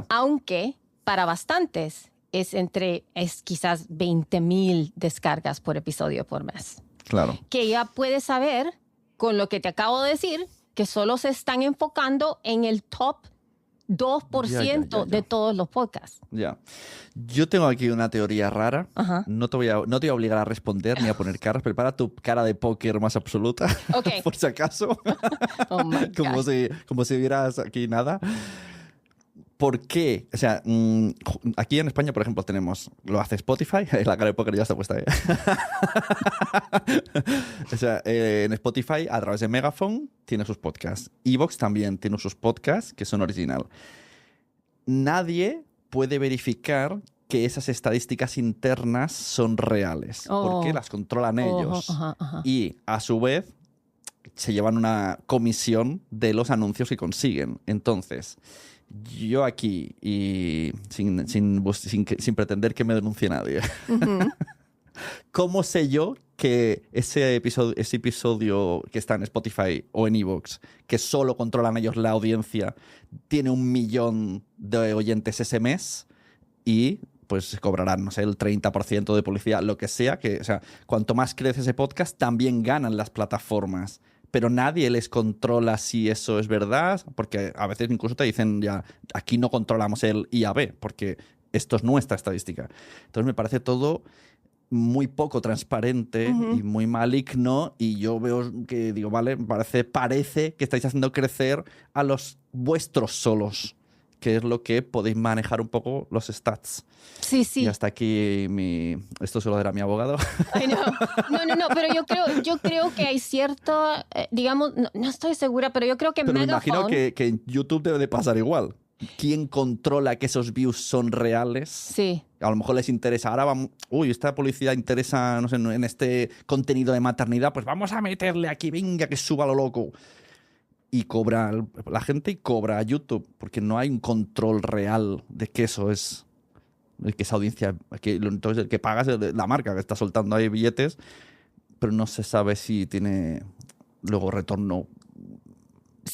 Aunque para bastantes es quizás 20,000 descargas por episodio por mes. Claro. Que ya puedes saber, con lo que te acabo de decir, que solo se están enfocando en el top 2% de todos los podcasts. Ya. Yo tengo aquí una teoría rara. No te voy a obligar a responder ni a poner caras. Prepara tu cara de póker más absoluta. Okay. Por si acaso. Oh my God. como si vieras aquí nada. ¿Por qué? O sea, aquí en España, por ejemplo, lo hace Spotify. La cara de póker ya está puesta ahí. O sea, en Spotify, a través de Megaphone, tiene sus podcasts. Evox también tiene sus podcasts que son original. Nadie puede verificar que esas estadísticas internas son reales. Porque las controlan ellos. Y, a su vez, se llevan una comisión de los anuncios que consiguen. Entonces, yo aquí, y sin pretender que me denuncie nadie, ¿cómo sé yo que ese episodio que está en Spotify o en Evox, que solo controlan ellos la audiencia, tiene 1 millón de oyentes ese mes y pues cobrarán, no sé, el 30% de publicidad, lo que sea, o sea, cuanto más crece ese podcast, también ganan las plataformas. Pero nadie les controla si eso es verdad, porque a veces incluso te dicen ya, aquí no controlamos el IAB, porque esto es nuestra estadística. Entonces me parece todo muy poco transparente y muy maligno, y yo veo que digo, vale, parece que estáis haciendo crecer a los vuestros solos, que es lo que podéis manejar un poco los stats. Sí, sí. Y hasta aquí esto se lo dará mi abogado. Ay, no, pero yo creo que hay cierto, digamos, no estoy segura, pero yo creo que Pero Megaphone... me imagino que en YouTube debe de pasar igual. ¿Quién controla que esos views son reales? Sí. A lo mejor les interesa. Ahora vamos, esta publicidad interesa, no sé, en este contenido de maternidad, pues vamos a meterle aquí, venga, que suba lo loco. Y cobra la gente y cobra a YouTube, porque no hay un control real de que eso es, de que esa audiencia, entonces el que paga es la marca que está soltando ahí billetes, pero no se sabe si tiene luego retorno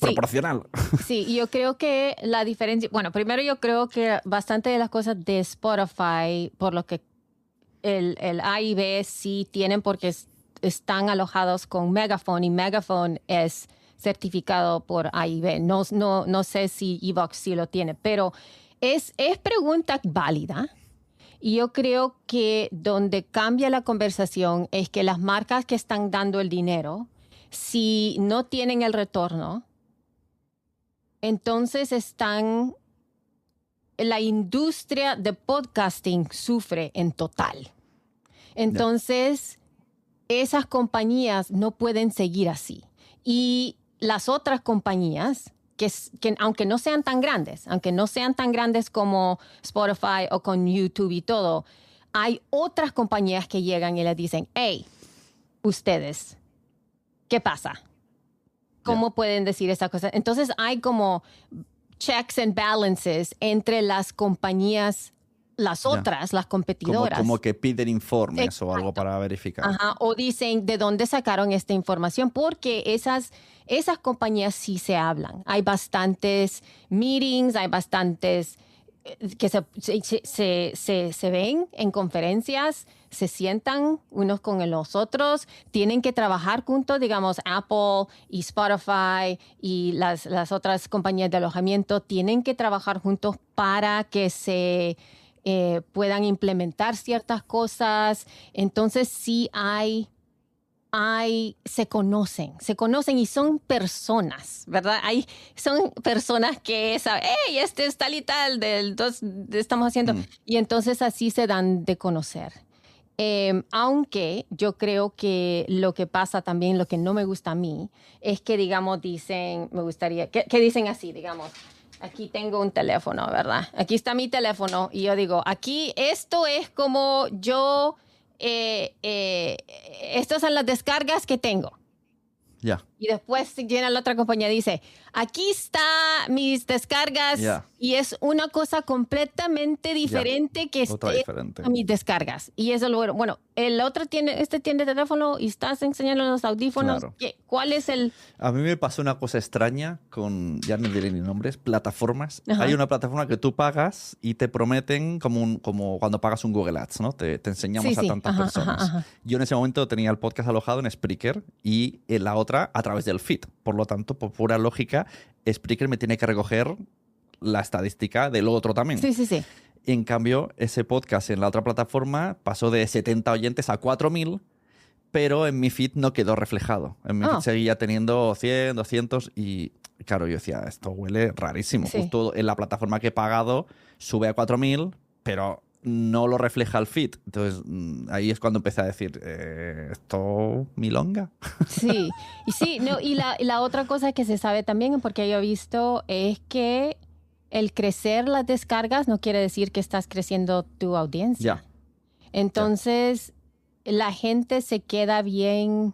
proporcional. Sí, yo creo que la diferencia, bueno, primero yo creo que bastante de las cosas de Spotify, por lo que el A y B sí tienen, porque están alojados con Megaphone, y Megaphone es certificado por A y B. No sé si Evox sí lo tiene, pero es pregunta válida. Y yo creo que donde cambia la conversación es que las marcas que están dando el dinero, si no tienen el retorno, entonces la industria de podcasting sufre en total. Entonces, esas compañías no pueden seguir así. Y las otras compañías, que aunque no sean tan grandes como Spotify o con YouTube y todo, hay otras compañías que llegan y les dicen, hey, ustedes, ¿qué pasa? ¿Cómo pueden decir esas cosas? Entonces hay como checks and balances entre las compañías, las otras, las competidoras. Como que piden informes. Exacto. O algo para verificar. O dicen de dónde sacaron esta información, porque esas compañías sí se hablan. Hay bastantes meetings, hay bastantes que se ven en conferencias, se sientan unos con los otros, tienen que trabajar juntos, digamos, Apple y Spotify y las otras compañías de alojamiento tienen que trabajar juntos para que se puedan implementar ciertas cosas. Entonces sí se conocen y son personas, ¿verdad? Son personas que saben, hey, este es tal y tal, estamos haciendo. Y entonces así se dan de conocer. Aunque yo creo que lo que pasa también, lo que no me gusta a mí, es que, digamos, dicen, me gustaría, que dicen así, digamos, aquí tengo un teléfono, ¿verdad? Aquí está mi teléfono y yo digo, aquí esto es como estas son las descargas que tengo. Ya. Y después viene la otra compañía y dice, aquí está mis descargas. Ya. Y es una cosa completamente diferente que Otra diferente. a mis descargas. Y eso lo bueno. El otro tiene teléfono y estás enseñando los audífonos. Claro. ¿Cuál es el...? A mí me pasó una cosa extraña con, ya no diré ni nombres, plataformas. Ajá. Hay una plataforma que tú pagas y te prometen como cuando pagas un Google Ads, ¿no? Te enseñamos a tantas personas. Ajá. Yo en ese momento tenía el podcast alojado en Spreaker y en la otra a través del feed. Por lo tanto, por pura lógica, Spreaker me tiene que recoger la estadística del otro también. Sí. En cambio, ese podcast en la otra plataforma pasó de 70 oyentes a 4.000, pero en mi feed no quedó reflejado. En mi feed seguía teniendo 100, 200 y claro, yo decía, esto huele rarísimo. Sí. Justo en la plataforma que he pagado sube a 4.000, pero no lo refleja el feed. Entonces ahí es cuando empecé a decir, ¿esto milonga? Sí, y la otra cosa que se sabe también, porque yo he visto, es que el crecer las descargas no quiere decir que estás creciendo tu audiencia. Ya. Entonces, la gente se queda bien,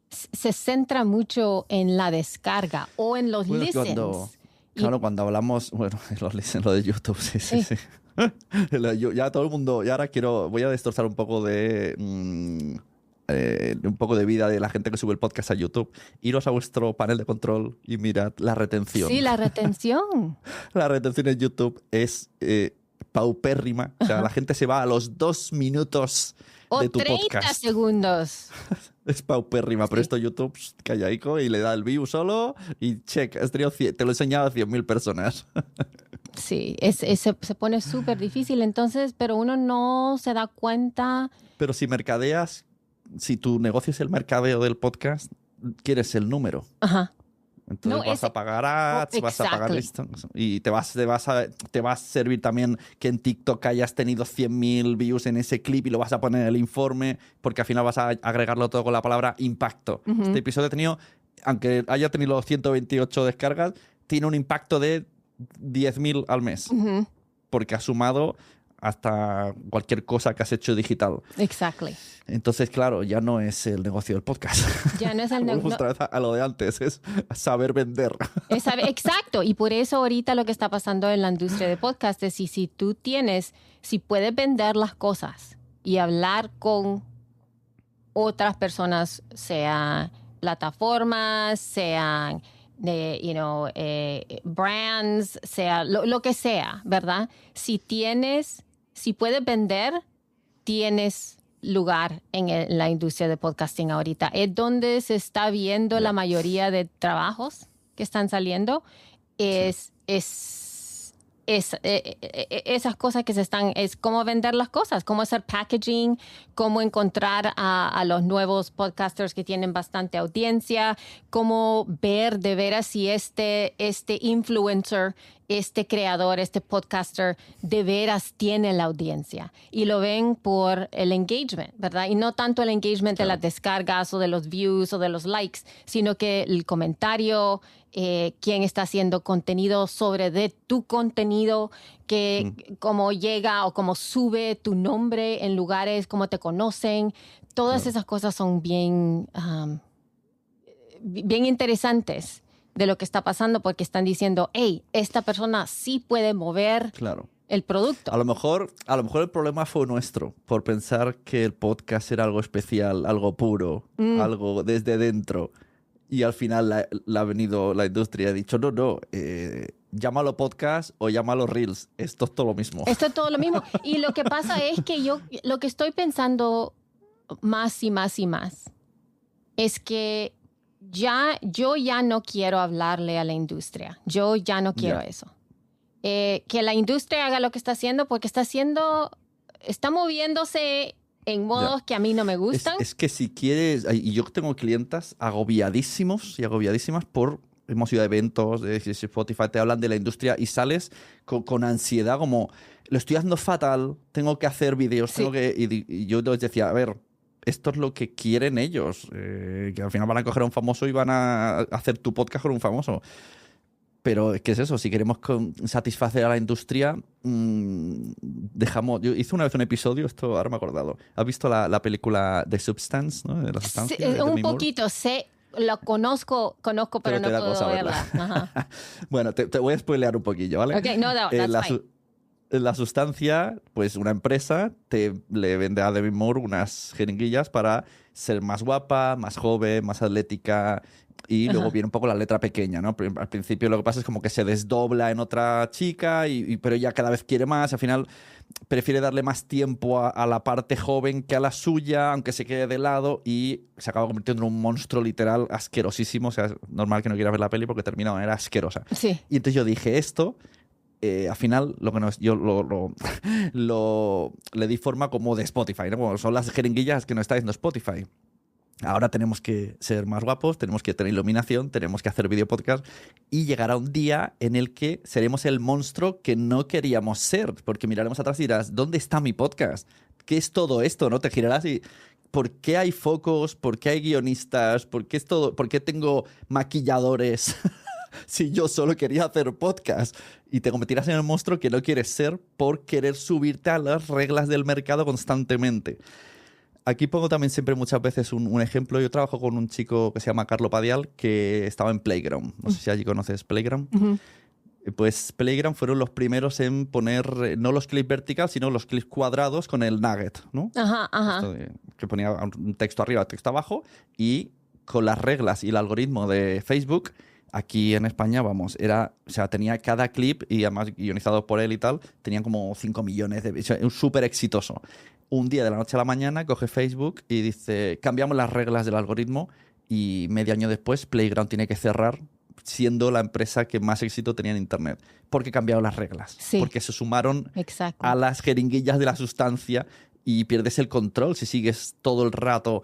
se centra mucho en la descarga o en los listens. Cuando hablamos, bueno, los listens, lo de YouTube, sí. Ya todo el mundo, y ahora voy a destrozar un poco de vida de la gente que sube el podcast a YouTube. Iros a vuestro panel de control y mirad la retención. Sí, la retención. La retención en YouTube es paupérrima. O sea, la gente se va a los 2 minutos de tu podcast. O 30 segundos. Es paupérrima, pero esto YouTube callaico y le da el view solo y check, te lo he enseñado a 100.000 personas. Sí, se pone súper difícil entonces, pero uno no se da cuenta. Pero si tu negocio es el mercadeo del podcast, quieres el número. Ajá. Entonces vas a pagar ads, vas a pagar listings y te va a servir también que en TikTok hayas tenido 100.000 views en ese clip y lo vas a poner en el informe porque al final vas a agregarlo todo con la palabra impacto. Uh-huh. Este episodio ha tenido, aunque haya tenido 128 descargas, tiene un impacto de 10.000 al mes. Uh-huh. Porque ha sumado hasta cualquier cosa que has hecho digital. Exactly. Entonces, claro, ya no es el negocio del podcast. Ya no es el negocio. Otra vez a lo de antes, es saber vender. Exacto. Y por eso ahorita lo que está pasando en la industria de podcast es si puedes vender las cosas y hablar con otras personas, sean plataformas, sean brands, sea lo que sea, ¿verdad? Si puedes vender, tienes lugar en la industria de podcasting ahorita. Es donde se está viendo la mayoría de trabajos que están saliendo. Esas cosas que es cómo vender las cosas, cómo hacer packaging, cómo encontrar a los nuevos podcasters que tienen bastante audiencia, cómo ver de veras si este influencer, este creador, este podcaster de veras tiene la audiencia. Y lo ven por el engagement, ¿verdad? Y no tanto el engagement de las descargas o de los views o de los likes, sino que el comentario, quién está haciendo contenido sobre de tu contenido, cómo llega o cómo sube tu nombre en lugares, cómo te conocen. Todas esas cosas son bien interesantes de lo que está pasando porque están diciendo, hey, esta persona sí puede mover el producto. A lo mejor el problema fue nuestro por pensar que el podcast era algo especial, algo puro, algo desde dentro. Y al final la ha venido la industria y ha dicho, no, llámalo podcast o llámalo reels. Esto es todo lo mismo. Esto es todo lo mismo. Y lo que pasa es que yo lo que estoy pensando más y más y más es que yo ya no quiero hablarle a la industria. Yo ya no quiero eso. Que la industria haga lo que está haciendo porque está moviéndose en modos que a mí no me gustan. Es que si quieres, y yo tengo clientas agobiadísimos y agobiadísimas hemos ido a eventos, de Spotify te hablan de la industria y sales con ansiedad como, lo estoy haciendo fatal, tengo que hacer vídeos, y yo les decía, a ver, esto es lo que quieren ellos, que al final van a coger a un famoso y van a hacer tu podcast con un famoso. Pero, ¿qué es eso? Si queremos satisfacer a la industria, dejamos... Yo hice una vez un episodio, esto ahora me he acordado. ¿Has visto la película The Substance, ¿no? De la sustancia, un poquito, sé lo conozco, pero no puedo verla. Ajá. Bueno, te voy a spoilear un poquillo, ¿vale? Okay, no, that's fine. La sustancia, pues una empresa le vende a Demi Moore unas jeringuillas para ser más guapa, más joven, más atlética, y luego viene un poco la letra pequeña, ¿no? Al principio lo que pasa es como que se desdobla en otra chica, pero ella cada vez quiere más, al final prefiere darle más tiempo a la parte joven que a la suya, aunque se quede de lado, y se acaba convirtiendo en un monstruo literal asquerosísimo. O sea, es normal que no quiera ver la peli porque termina de manera asquerosa. Sí. Y entonces yo dije esto... al final lo que yo le di forma como de Spotify, ¿no? Como son las jeringuillas que nos está diciendo Spotify. Ahora tenemos que ser más guapos, tenemos que tener iluminación, tenemos que hacer video podcast y llegará un día en el que seremos el monstruo que no queríamos ser, porque miraremos atrás y dirás, ¿dónde está mi podcast? ¿Qué es todo esto? ¿No? Te girarás y... ¿Por qué hay focos? ¿Por qué hay guionistas? ¿Por qué tengo maquilladores? Si yo solo quería hacer podcast, y te convertirás en el monstruo que no quieres ser por querer subirte a las reglas del mercado constantemente. Aquí pongo también siempre muchas veces un ejemplo. Yo trabajo con un chico que se llama Carlo Padial, que estaba en Playground. No sé si allí conoces Playground. Pues Playground fueron los primeros en poner no los clips verticales, sino los clips cuadrados con el nugget, ¿no? Esto que ponía un texto arriba, texto abajo, y con las reglas y el algoritmo de Facebook... Aquí en España, vamos, tenía cada clip, y además guionizado por él y tal, tenían como 5 millones de... O sea, un súper exitoso. Un día de la noche a la mañana coge Facebook y dice, cambiamos las reglas del algoritmo, y medio año después Playground tiene que cerrar, siendo la empresa que más éxito tenía en Internet. Porque cambiaron las reglas. Sí. Porque se sumaron a las jeringuillas de la sustancia y pierdes el control si sigues todo el rato...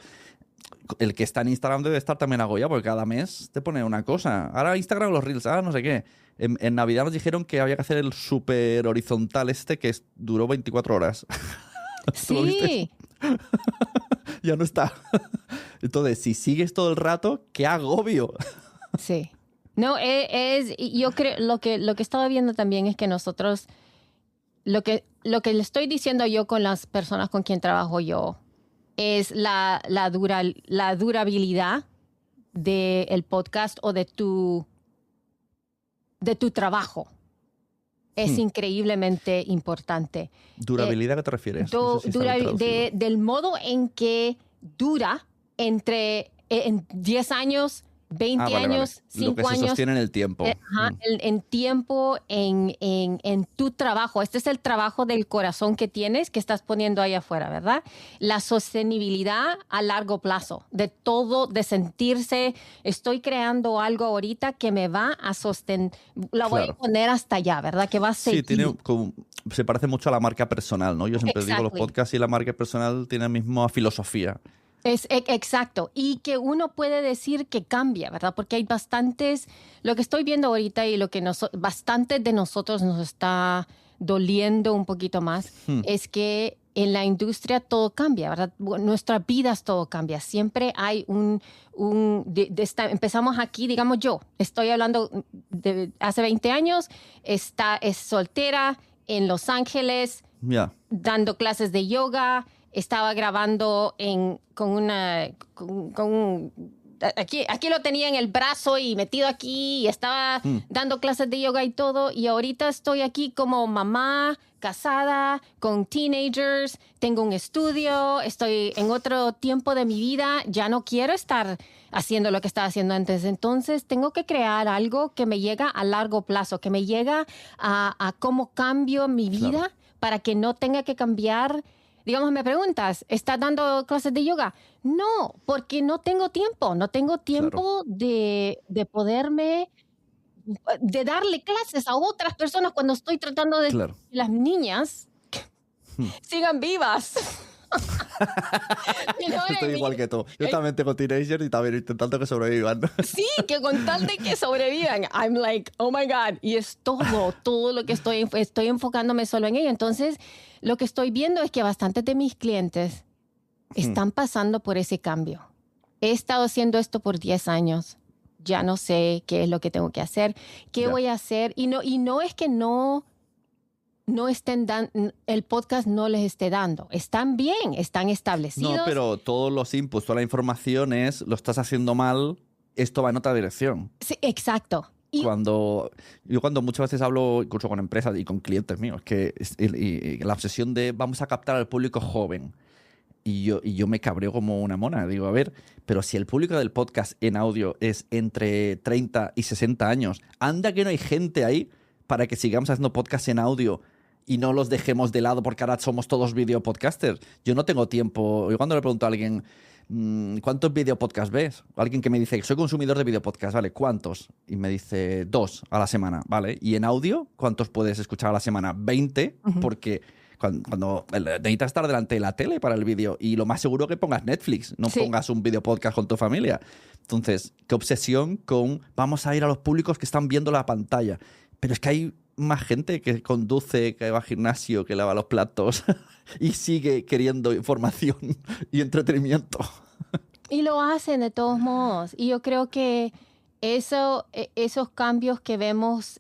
El que está en Instagram debe estar también agobiado, porque cada mes te pone una cosa. Ahora Instagram los Reels, no sé qué. En Navidad nos dijeron que había que hacer el súper horizontal que duró 24 horas. Sí. Ya no está. Entonces, si sigues todo el rato, ¡qué agobio! Sí. No, yo creo, lo que estaba viendo también es que nosotros, lo que le estoy diciendo yo con las personas con quien trabajo yo, es la durabilidad del podcast o de tu trabajo. Es increíblemente importante. ¿Durabilidad a qué te refieres? Del modo en que dura en 10 años, 20 años, 5 años. Lo que se sostiene en el tiempo. En tiempo, en tu trabajo. Este es el trabajo del corazón que tienes, que estás poniendo ahí afuera, ¿verdad? La sostenibilidad a largo plazo, de todo, de sentirse, estoy creando algo ahorita que me va a sostener, voy a poner hasta allá, ¿verdad? Que va a seguir. Sí, se parece mucho a la marca personal, ¿no? Yo siempre digo, los podcasts y la marca personal tienen la misma filosofía. Exacto, y que uno puede decir que cambia, ¿verdad? Porque hay bastantes, lo que estoy viendo ahorita y lo que bastantes de nosotros nos está doliendo un poquito más, es que en la industria todo cambia, ¿verdad? Nuestras vidas todo cambia. Siempre hay empezamos aquí, digamos yo, estoy hablando de hace 20 años, es soltera en Los Ángeles, dando clases de yoga. Estaba grabando aquí lo tenía en el brazo y metido aquí, y estaba dando clases de yoga y todo, y ahorita estoy aquí como mamá, casada, con teenagers, tengo un estudio, estoy en otro tiempo de mi vida, ya no quiero estar haciendo lo que estaba haciendo antes, entonces tengo que crear algo que me llega a largo plazo, que me llega a cómo cambio mi vida para que no tenga que cambiar. Digamos, me preguntas, ¿estás dando clases de yoga? No, porque no tengo tiempo. No tengo tiempo de poderme, de darle clases a otras personas cuando estoy tratando de que las niñas sigan vivas. Estoy igual que tú. Yo también tengo teenagers y también intentando que sobrevivan. Sí, que con tal de que sobrevivan. I'm like, oh my God. Y es todo lo que estoy enfocándome solo en ello. Entonces, lo que estoy viendo es que bastantes de mis clientes están pasando por ese cambio. He estado haciendo esto por 10 años. Ya no sé qué es lo que tengo que hacer, qué voy a hacer. Y no es que no estén dando, el podcast no les esté dando. Están bien, están establecidos. No, pero todos los inputs, toda la información lo estás haciendo mal esto va en otra dirección. Sí, exacto. Yo cuando muchas veces hablo incluso con empresas y con clientes míos, que y la obsesión de vamos a captar al público joven. Y yo me cabreo como una mona. Digo, a ver, pero si el público del podcast en audio es entre 30 y 60 años, anda que no hay gente ahí para que sigamos haciendo podcast en audio y no los dejemos de lado porque ahora somos todos videopodcasters. Yo no tengo tiempo. Yo cuando le pregunto a alguien, ¿cuántos videopodcasts ves? Alguien que me dice, soy consumidor de videopodcasts, ¿vale? ¿Cuántos? Y me dice, 2 a la semana, ¿vale? ¿Y en audio cuántos puedes escuchar a la semana? 20, porque cuando necesitas estar delante de la tele para el vídeo y lo más seguro que pongas Netflix, no pongas un videopodcast con tu familia. Entonces, qué obsesión con vamos a ir a los públicos que están viendo la pantalla. Pero es que hay más gente que conduce, que va al gimnasio, que lava los platos y sigue queriendo información y entretenimiento. Y lo hacen de todos modos. Y yo creo que esos cambios que vemos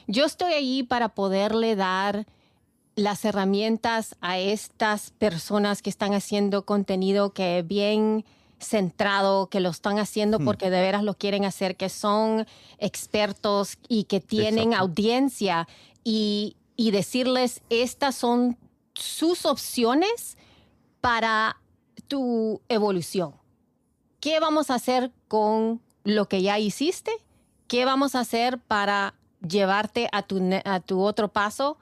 yo estoy ahí para poderle dar las herramientas a estas personas que están haciendo contenido que es bien centrado, que lo están haciendo porque de veras lo quieren hacer, que son expertos y que tienen audiencia y decirles estas son sus opciones para tu evolución. ¿Qué vamos a hacer con lo que ya hiciste? ¿Qué vamos a hacer para llevarte a tu otro paso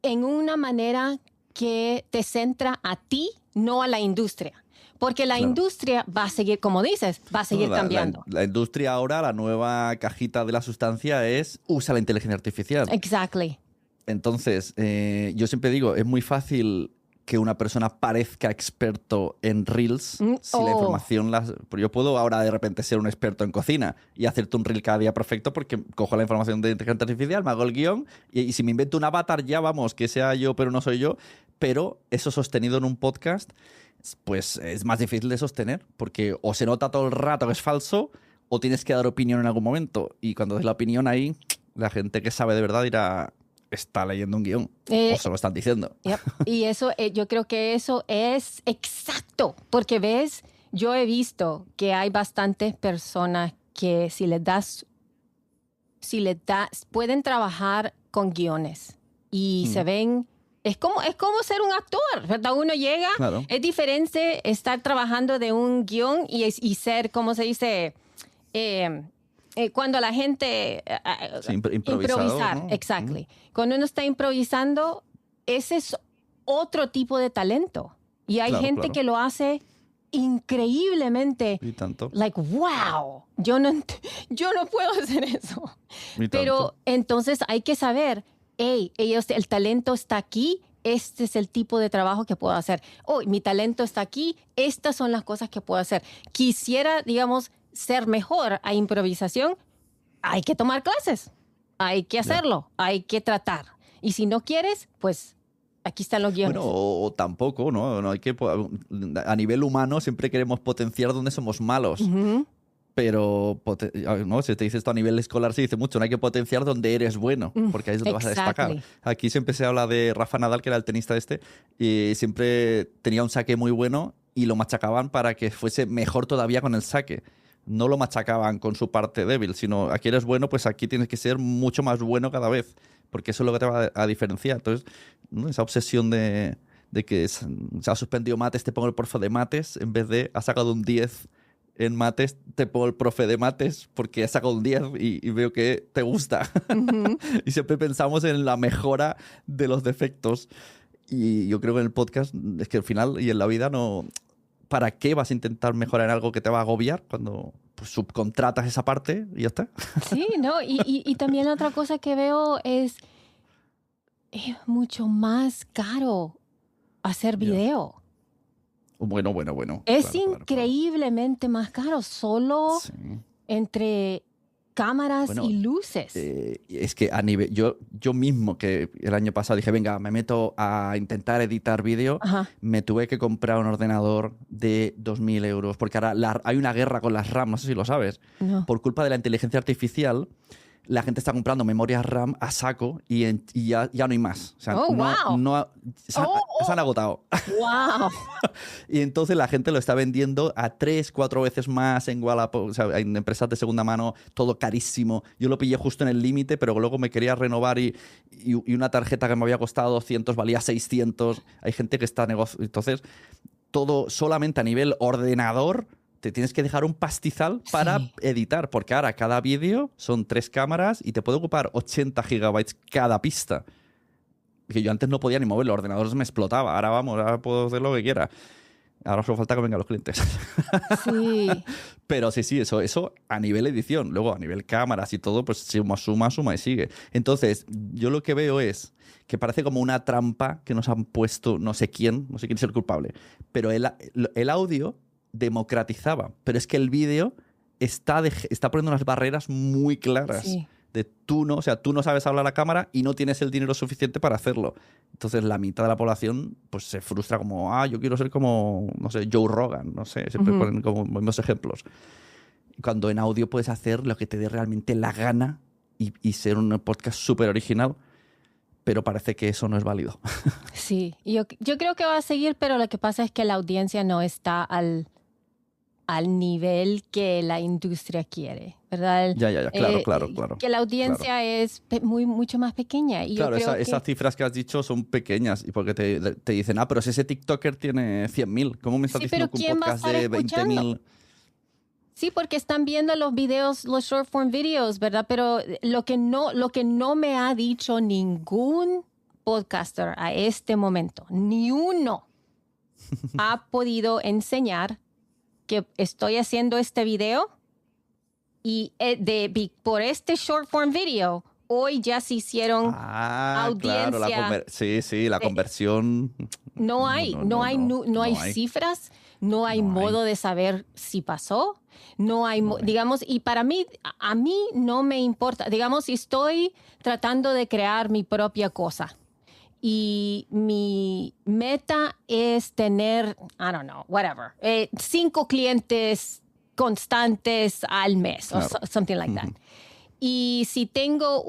en una manera que te centra a ti, no a la industria? Porque la industria va a seguir, como dices, va a seguir cambiando. La industria ahora, la nueva cajita de la sustancia es usa la inteligencia artificial. Exactly. Entonces, yo siempre digo, es muy fácil que una persona parezca experto en Reels si la información... Yo puedo ahora de repente ser un experto en cocina y hacerte un Reel cada día perfecto porque cojo la información de inteligencia artificial, me hago el guión y si me invento un avatar ya, vamos, que sea yo pero no soy yo, pero eso sostenido en un podcast pues es más difícil de sostener porque o se nota todo el rato que es falso o tienes que dar opinión en algún momento y cuando des la opinión ahí, la gente que sabe de verdad dirá... está leyendo un guión o se lo están diciendo. Yep. Y eso, yo creo que eso es exacto, porque ves, yo he visto que hay bastantes personas que si les das, pueden trabajar con guiones y se ven, es como ser un actor, ¿verdad? Uno llega, es diferente estar trabajando de un guión y ser, ¿cómo se dice? Cuando la gente... improvisar, ¿no? Exactly. Cuando uno está improvisando, ese es otro tipo de talento. Y hay gente que lo hace increíblemente. Y tanto. Like, wow, yo no puedo hacer eso. Pero entonces hay que saber, el talento está aquí, este es el tipo de trabajo que puedo hacer. Mi talento está aquí, estas son las cosas que puedo hacer. Quisiera, digamos, ser mejor a improvisación, hay que tomar clases, hay que hacerlo, hay que tratar. Y si no quieres, pues aquí están los guiones. Bueno, o tampoco, ¿no? No hay que, a nivel humano siempre queremos potenciar donde somos malos. Pero, ¿no? Si te dice esto a nivel escolar, se dice mucho, no hay que potenciar donde eres bueno, porque ahí es donde vas a destacar. Aquí siempre se habla de Rafa Nadal, que era el tenista y siempre tenía un saque muy bueno y lo machacaban para que fuese mejor todavía con el saque. No lo machacaban con su parte débil, sino aquí eres bueno, pues aquí tienes que ser mucho más bueno cada vez, porque eso es lo que te va a diferenciar. Entonces, ¿no? Esa obsesión de que se ha suspendido mates, te pongo el profe de mates, en vez de has sacado un 10 en mates, te pongo el profe de mates porque has sacado un 10 y veo que te gusta. Y siempre pensamos en la mejora de los defectos. Y yo creo que en el podcast es que al final y en la vida no... ¿Para qué vas a intentar mejorar en algo que te va a agobiar cuando pues, subcontratas esa parte y ya está? Sí, ¿no? Y también otra cosa que veo es mucho más caro hacer video. Bueno. Es increíblemente más caro, solo entre cámaras y luces. Es que a nivel... Yo mismo, que el año pasado dije, venga, me meto a intentar editar vídeo, me tuve que comprar un ordenador de 2.000 euros, porque ahora hay una guerra con las RAM, no sé si lo sabes. No. Por culpa de la inteligencia artificial, la gente está comprando memorias RAM a saco y ya no hay más. O sea, se han agotado. ¡Wow! Y entonces la gente lo está vendiendo a 3, 4 veces más en Wallapop, o sea, en empresas de segunda mano, todo carísimo. Yo lo pillé justo en el límite, pero luego me quería renovar y una tarjeta que me había costado 200 valía 600. Hay gente que está negociando. Entonces, todo solamente a nivel ordenador te tienes que dejar un pastizal para editar, porque ahora cada vídeo son 3 cámaras y te puede ocupar 80 gigabytes cada pista. Que yo antes no podía ni mover, el ordenador se me explotaba. Ahora vamos, ahora puedo hacer lo que quiera. Ahora solo falta que vengan los clientes. Sí. Pero sí, eso a nivel edición. Luego a nivel cámaras y todo, pues suma y sigue. Entonces, yo lo que veo es que parece como una trampa que nos han puesto no sé quién es el culpable. Pero el audio democratizaba. Pero es que el vídeo está poniendo unas barreras muy claras. Sí. De tú no sabes hablar a la cámara y no tienes el dinero suficiente para hacerlo. Entonces la mitad de la población pues se frustra como, yo quiero ser como, no sé, Joe Rogan, no sé, siempre ponen como mismos ejemplos. Cuando en audio puedes hacer lo que te dé realmente la gana y ser un podcast súper original, pero parece que eso no es válido. Sí, yo creo que va a seguir, pero lo que pasa es que la audiencia no está al nivel que la industria quiere, ¿verdad? Ya, claro. Que la audiencia es mucho más pequeña. Y claro, yo creo esas cifras que has dicho son pequeñas y porque te dicen, pero si ese TikToker tiene 100.000, ¿cómo me estás diciendo que un podcast de 20.000? Sí, porque están viendo los videos, los short form videos, ¿verdad? Pero lo que no me ha dicho ningún podcaster a este momento, ni uno ha podido enseñar que estoy haciendo este video y por este short form video hoy ya se hicieron audiencia. Claro, la conversión. No hay cifras, no hay modo de saber si pasó, digamos, y para mí, a mí no me importa, digamos, si estoy tratando de crear mi propia cosa. Y mi meta es tener, I don't know, whatever, 5 clientes constantes al mes, o something like that. Y si tengo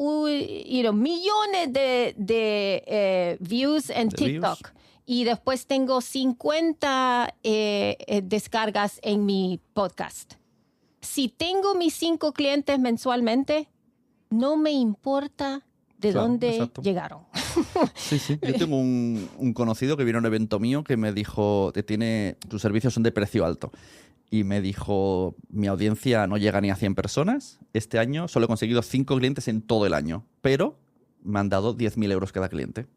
millones de views en TikTok y después tengo 50 descargas en mi podcast, si tengo mis 5 clientes mensualmente, no me importa de dónde llegaron. Sí. Yo tengo un conocido que vino a un evento mío que me dijo que tus servicios son de precio alto. Y me dijo, mi audiencia no llega ni a 100 personas. Este año solo he conseguido 5 clientes en todo el año. Pero me han dado 10.000 euros cada cliente.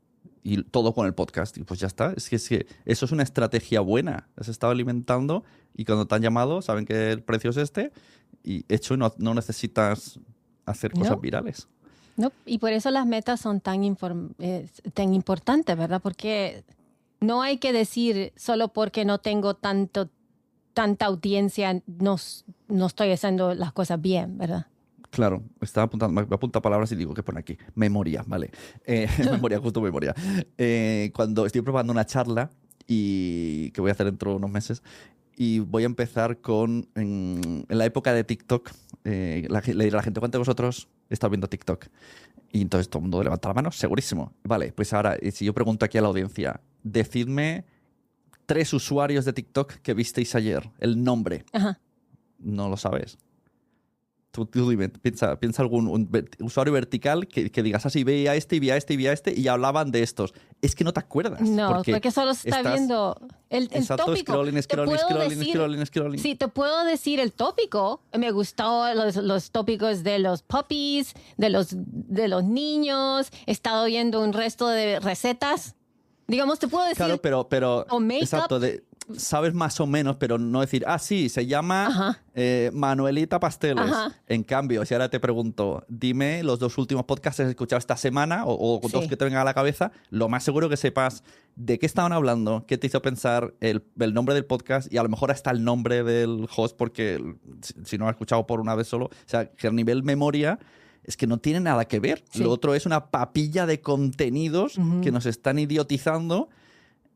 Y todo con el podcast. Y pues ya está. Es que eso es una estrategia buena. Has estado alimentando y cuando te han llamado saben que el precio es este. Y hecho, no necesitas hacer cosas virales. No, y por eso las metas son tan importantes, ¿verdad? Porque no hay que decir solo porque no tengo tanta audiencia, no estoy haciendo las cosas bien, ¿verdad? Claro, estaba apuntando, me apunta palabras y digo, ¿qué pone aquí? Memoria, vale. Justo memoria. Cuando estoy probando una charla que voy a hacer dentro de unos meses, y voy a empezar en la época de TikTok, le diré a la gente, ¿cuántos de vosotros estáis viendo TikTok? Y entonces todo el mundo levanta la mano, segurísimo. Vale, pues ahora, si yo pregunto aquí a la audiencia, decidme 3 usuarios de TikTok que visteis ayer, el nombre. Ajá. No lo sabes. Tú dime, piensa algún usuario vertical que digas así, veía este y hablaban de estos. Es que no te acuerdas. No, porque solo se está viendo el tópico. Scrolling. Sí, te puedo decir el tópico. Me gustó los tópicos de los puppies, de los niños. He estado viendo un resto de recetas. Digamos, te puedo decir... Claro, pero o make-up. Exacto, sabes más o menos, pero no decir, sí, se llama Manuelita Pasteles. Ajá. En cambio, si ahora te pregunto, dime los 2 últimos podcasts que has escuchado esta semana o 2 que te vengan a la cabeza, lo más seguro que sepas de qué estaban hablando, qué te hizo pensar el nombre del podcast y a lo mejor hasta el nombre del host, porque si no lo has escuchado por una vez solo, o sea, que a nivel memoria es que no tiene nada que ver. Sí. Lo otro es una papilla de contenidos que nos están idiotizando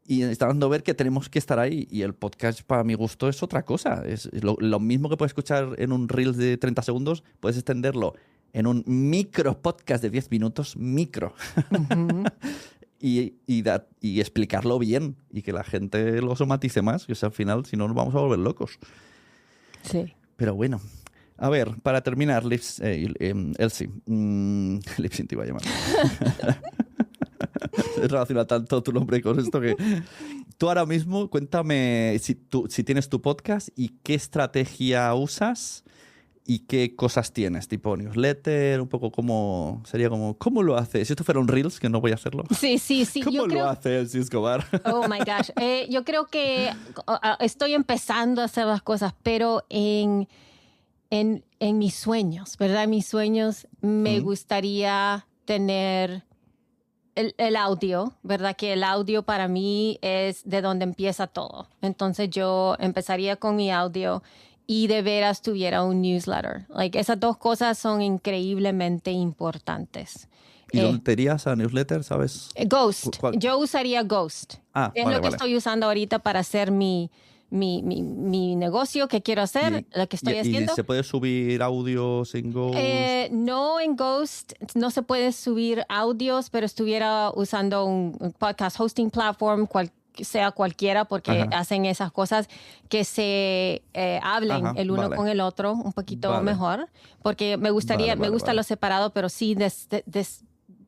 y está dando a ver que tenemos que estar ahí. Y el podcast, para mi gusto, es otra cosa. Es lo mismo que puedes escuchar en un reel de 30 segundos, puedes extenderlo en un micro podcast de 10 minutos, micro. Ujú. y explicarlo bien y que la gente lo somatice más. Y al final, si no, nos vamos a volver locos. Sí. Pero bueno. A ver, para terminar, Elsie. Lipsyn te iba a llamar. Es relacionado tanto tu nombre con esto que... Tú ahora mismo, cuéntame si tienes tu podcast y qué estrategia usas y qué cosas tienes, tipo newsletter, un poco como... Sería como, ¿cómo lo haces? Si esto fuera un Reels, que no voy a hacerlo. Sí. ¿Cómo lo hace Elsie Escobar? Oh my gosh. Yo creo que estoy empezando a hacer las cosas, pero en mis sueños, ¿verdad? En mis sueños me gustaría tener el audio, ¿verdad? Que el audio para mí es de donde empieza todo. Entonces yo empezaría con mi audio y de veras tuviera un newsletter. Esas dos cosas son increíblemente importantes. ¿Y dónde te irías a newsletter, sabes? Ghost. ¿Cuál? Yo usaría Ghost. Es vale, lo que vale. estoy usando ahorita para hacer mi negocio que quiero hacer, lo que estoy haciendo. ¿Y se puede subir audios en Ghost? No, en Ghost no se puede subir audios, pero estuviera usando un podcast hosting platform, sea cualquiera, porque hacen esas cosas que se hablen el uno con el otro un poquito mejor, porque me gusta lo separado, pero sí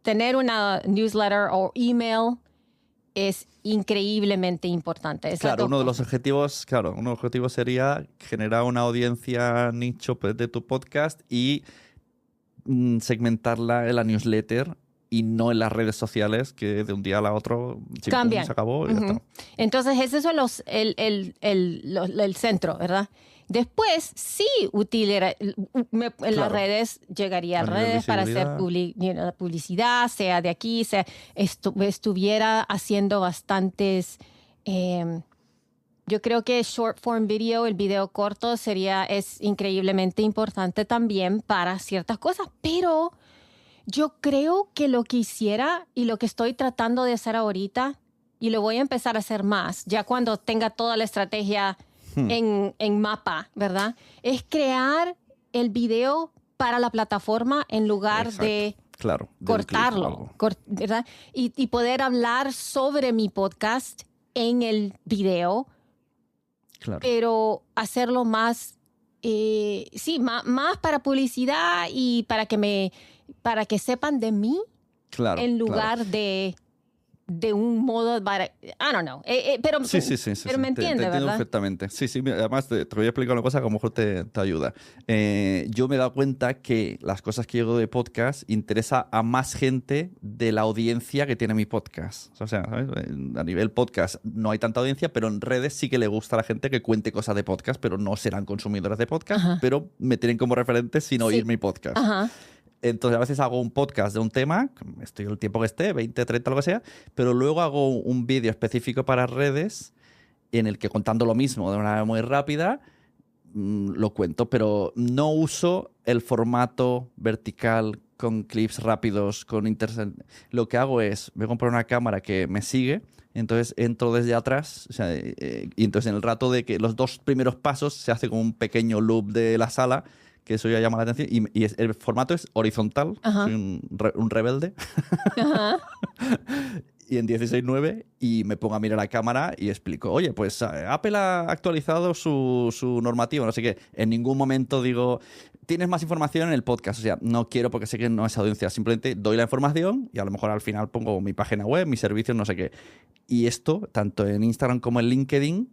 tener una newsletter o email es increíblemente importante. Claro, uno de los objetivos sería generar una audiencia nicho de tu podcast y segmentarla en la newsletter y no en las redes sociales, que de un día a la otro cambian. Se acabó y ya está. Entonces, ese es el centro, ¿verdad? Después, sí, en las redes, llegaría a redes para hacer publicidad, sea de aquí, estuviera haciendo bastantes... yo creo que short form video, el video corto, es increíblemente importante también para ciertas cosas, pero yo creo que lo que hiciera y lo que estoy tratando de hacer ahorita, y lo voy a empezar a hacer más, ya cuando tenga toda la estrategia en mapa, ¿verdad? Es crear el video para la plataforma en lugar de cortarlo, ¿verdad? Y poder hablar sobre mi podcast en el video, pero hacerlo más, más para publicidad y para que sepan de mí en lugar de un modo, I don't know, pero Sí, pero me entiende, te entiendo ¿verdad? perfectamente. Sí, además te voy a explicar una cosa que a lo mejor te ayuda. Yo me he dado cuenta que las cosas que llego de podcast interesa a más gente de la audiencia que tiene mi podcast. O sea, ¿sabes? A nivel podcast no hay tanta audiencia, pero en redes sí que le gusta a la gente que cuente cosas de podcast, pero no serán consumidores de podcast, pero me tienen como referente sin oír mi podcast. Entonces, a veces hago un podcast de un tema, estoy el tiempo que esté, 20, 30, lo que sea, pero luego hago un vídeo específico para redes en el que, contando lo mismo de una manera muy rápida, lo cuento, pero no uso el formato vertical con clips rápidos, Lo que hago es, me compro una cámara que me sigue, entonces entro desde atrás, o sea, y entonces en el rato de que los 2 primeros pasos se hace como un pequeño loop de la sala, que eso ya llama la atención, y el formato es horizontal, soy un rebelde, y en 16:9, y me pongo a mirar la cámara y explico, oye, pues Apple ha actualizado su normativa, no sé qué. En ningún momento digo, tienes más información en el podcast, o sea, no quiero porque sé que no es audiencia, simplemente doy la información y a lo mejor al final pongo mi página web, mis servicios, no sé qué. Y esto, tanto en Instagram como en LinkedIn,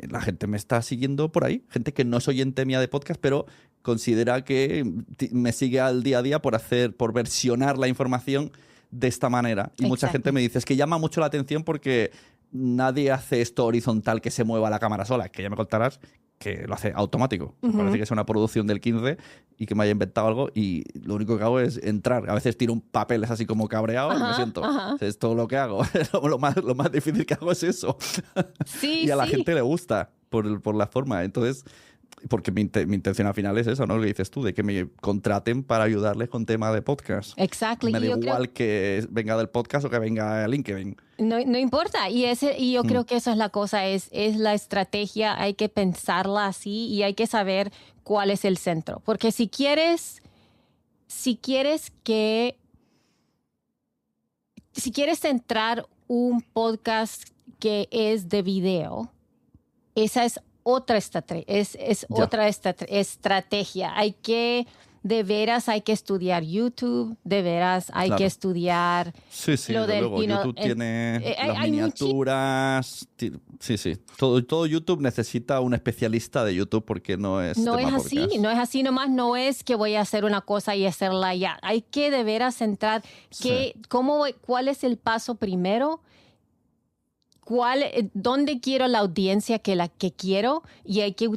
la gente me está siguiendo por ahí, gente que no es oyente mía de podcast, pero considera que me sigue al día a día por versionar la información de esta manera. Y mucha gente me dice, es que llama mucho la atención porque nadie hace esto horizontal que se mueva la cámara sola, que ya me contarás que lo hace automático. Parece que es una producción del 15 y que me haya inventado algo y lo único que hago es entrar. A veces tiro un papel así como cabreado y me siento. Es todo lo que hago. lo más difícil que hago es eso. Sí, y a la gente le gusta por la forma. Entonces, porque mi intención al final es eso, ¿no? Lo que dices tú, de que me contraten para ayudarles con tema de podcast. Exacto. Me da igual que venga del podcast o que venga de LinkedIn. No importa. Y yo creo que esa es la cosa, es la estrategia. Hay que pensarla así y hay que saber cuál es el centro. Porque si quieres si quieres centrar un podcast que es de video, esa es otra estrategia. Hay que estudiar YouTube, de veras hay que estudiar Sí, lo del, luego YouTube tiene las miniaturas. Sí. Todo YouTube necesita un especialista de YouTube porque no es No es tema así, podcast. no es así nomás, no es que voy a hacer una cosa y hacerla ya. Hay que de veras centrar cuál es el paso primero, dónde quiero la audiencia que quiero, y hay que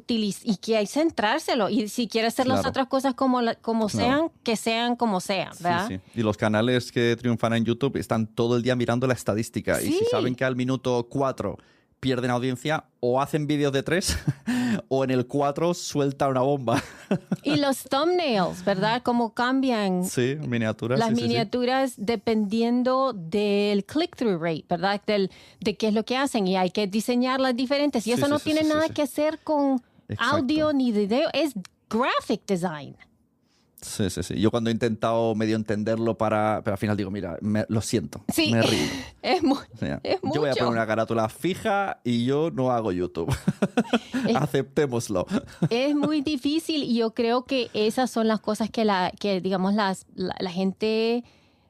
centrárselo. Y si quieres hacer las otras cosas como sean, que sean como sean, ¿verdad? Sí. Y los canales que triunfan en YouTube están todo el día mirando la estadística. Sí. Y si saben que al minuto 4 pierden audiencia, o hacen vídeos de 3 o en el 4 suelta una bomba. Y los thumbnails, ¿verdad? Cómo cambian. Sí, miniaturas. Las miniaturas dependiendo del click-through rate, ¿verdad? De qué es lo que hacen, y hay que diseñarlas diferentes. Y eso no tiene nada que hacer con audio ni video, es graphic design. Sí. Yo cuando he intentado medio entenderlo pero al final digo, mira, lo siento, me río. Es mucho. Yo voy a poner una carátula fija y yo no hago YouTube. Aceptémoslo. Es muy difícil, y yo creo que esas son las cosas que digamos, la gente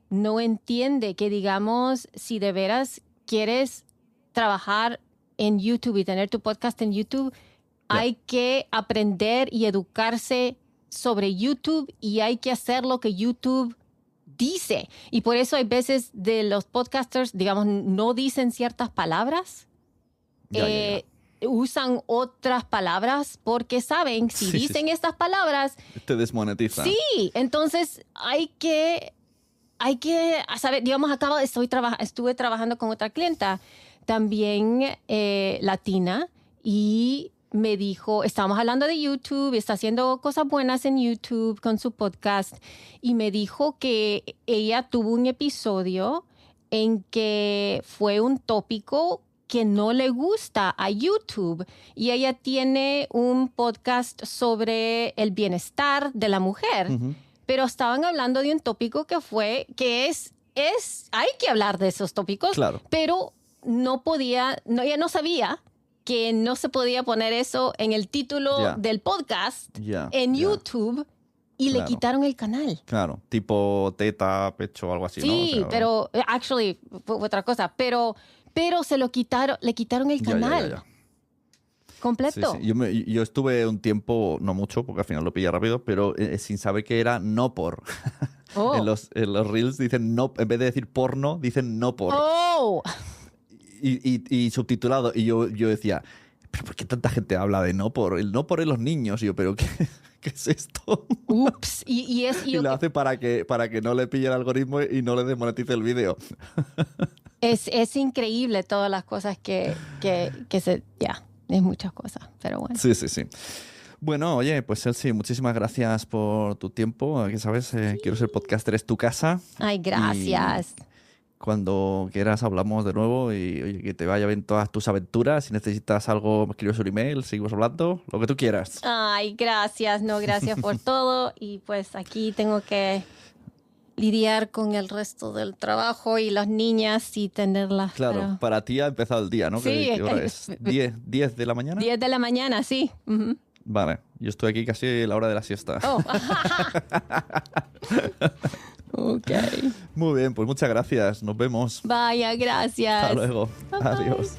no entiende, que digamos, si de veras quieres trabajar en YouTube y tener tu podcast en YouTube, hay que aprender y educarse sobre YouTube, y hay que hacer lo que YouTube dice. Y por eso hay veces de los podcasters, digamos, no dicen ciertas palabras, usan otras palabras porque saben, si dicen estas palabras, te desmonetizan. Sí, entonces hay que saber, digamos, estuve trabajando con otra clienta también latina, y me dijo, estábamos hablando de YouTube, está haciendo cosas buenas en YouTube con su podcast, y me dijo que ella tuvo un episodio en que fue un tópico que no le gusta a YouTube, y ella tiene un podcast sobre el bienestar de la mujer, pero estaban hablando de un tópico hay que hablar de esos tópicos, pero ella no sabía que no se podía poner eso en el título del podcast en YouTube, y le quitaron el canal. Claro, tipo teta, pecho, algo así, sí, ¿no? pero actually fue otra cosa, pero le quitaron el canal. Completo. Sí. Yo estuve un tiempo, no mucho, porque al final lo pillé rápido, pero sin saber que era no por. En los reels dicen no, en vez de decir porno, dicen no por. Y subtitulado. Y yo decía, ¿pero por qué tanta gente habla de no por? El no por es los niños. Y yo, ¿pero qué es esto? Ups. Y lo hace para que no le pille el algoritmo y no le desmonetice el vídeo. Es increíble todas las cosas que es muchas cosas, pero bueno. Sí. Bueno, oye, pues Elsie, muchísimas gracias por tu tiempo. Que sabes, Quiero Ser Podcaster es tu casa. Ay, gracias. Y cuando quieras hablamos de nuevo, y oye, que te vaya bien todas tus aventuras. Si necesitas algo, me escribes un email, seguimos hablando, lo que tú quieras. Ay, gracias. No, gracias por todo. Y pues aquí tengo que lidiar con el resto del trabajo y las niñas y tenerlas. Claro, para ti ha empezado el día, ¿no? Sí. ¿Qué hora es? ¿10 de la mañana? 10 de la mañana, sí. Vale, yo estoy aquí casi a la hora de la siesta. Ok. Muy bien, pues muchas gracias. Nos vemos. Vaya, gracias. Hasta luego. Bye. Adiós.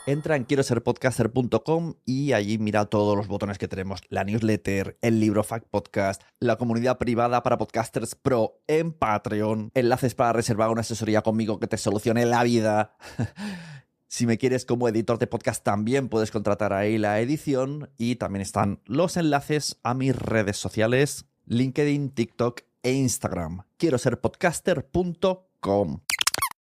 Entra en quiero ser podcaster.com y allí mira todos los botones que tenemos. La newsletter, el libro Fact Podcast, la comunidad privada para podcasters pro en Patreon, enlaces para reservar una asesoría conmigo que te solucione la vida. Si me quieres como editor de podcast también puedes contratar ahí la edición, y también están los enlaces a mis redes sociales, LinkedIn, TikTok e Instagram. Quiero ser podcaster.com.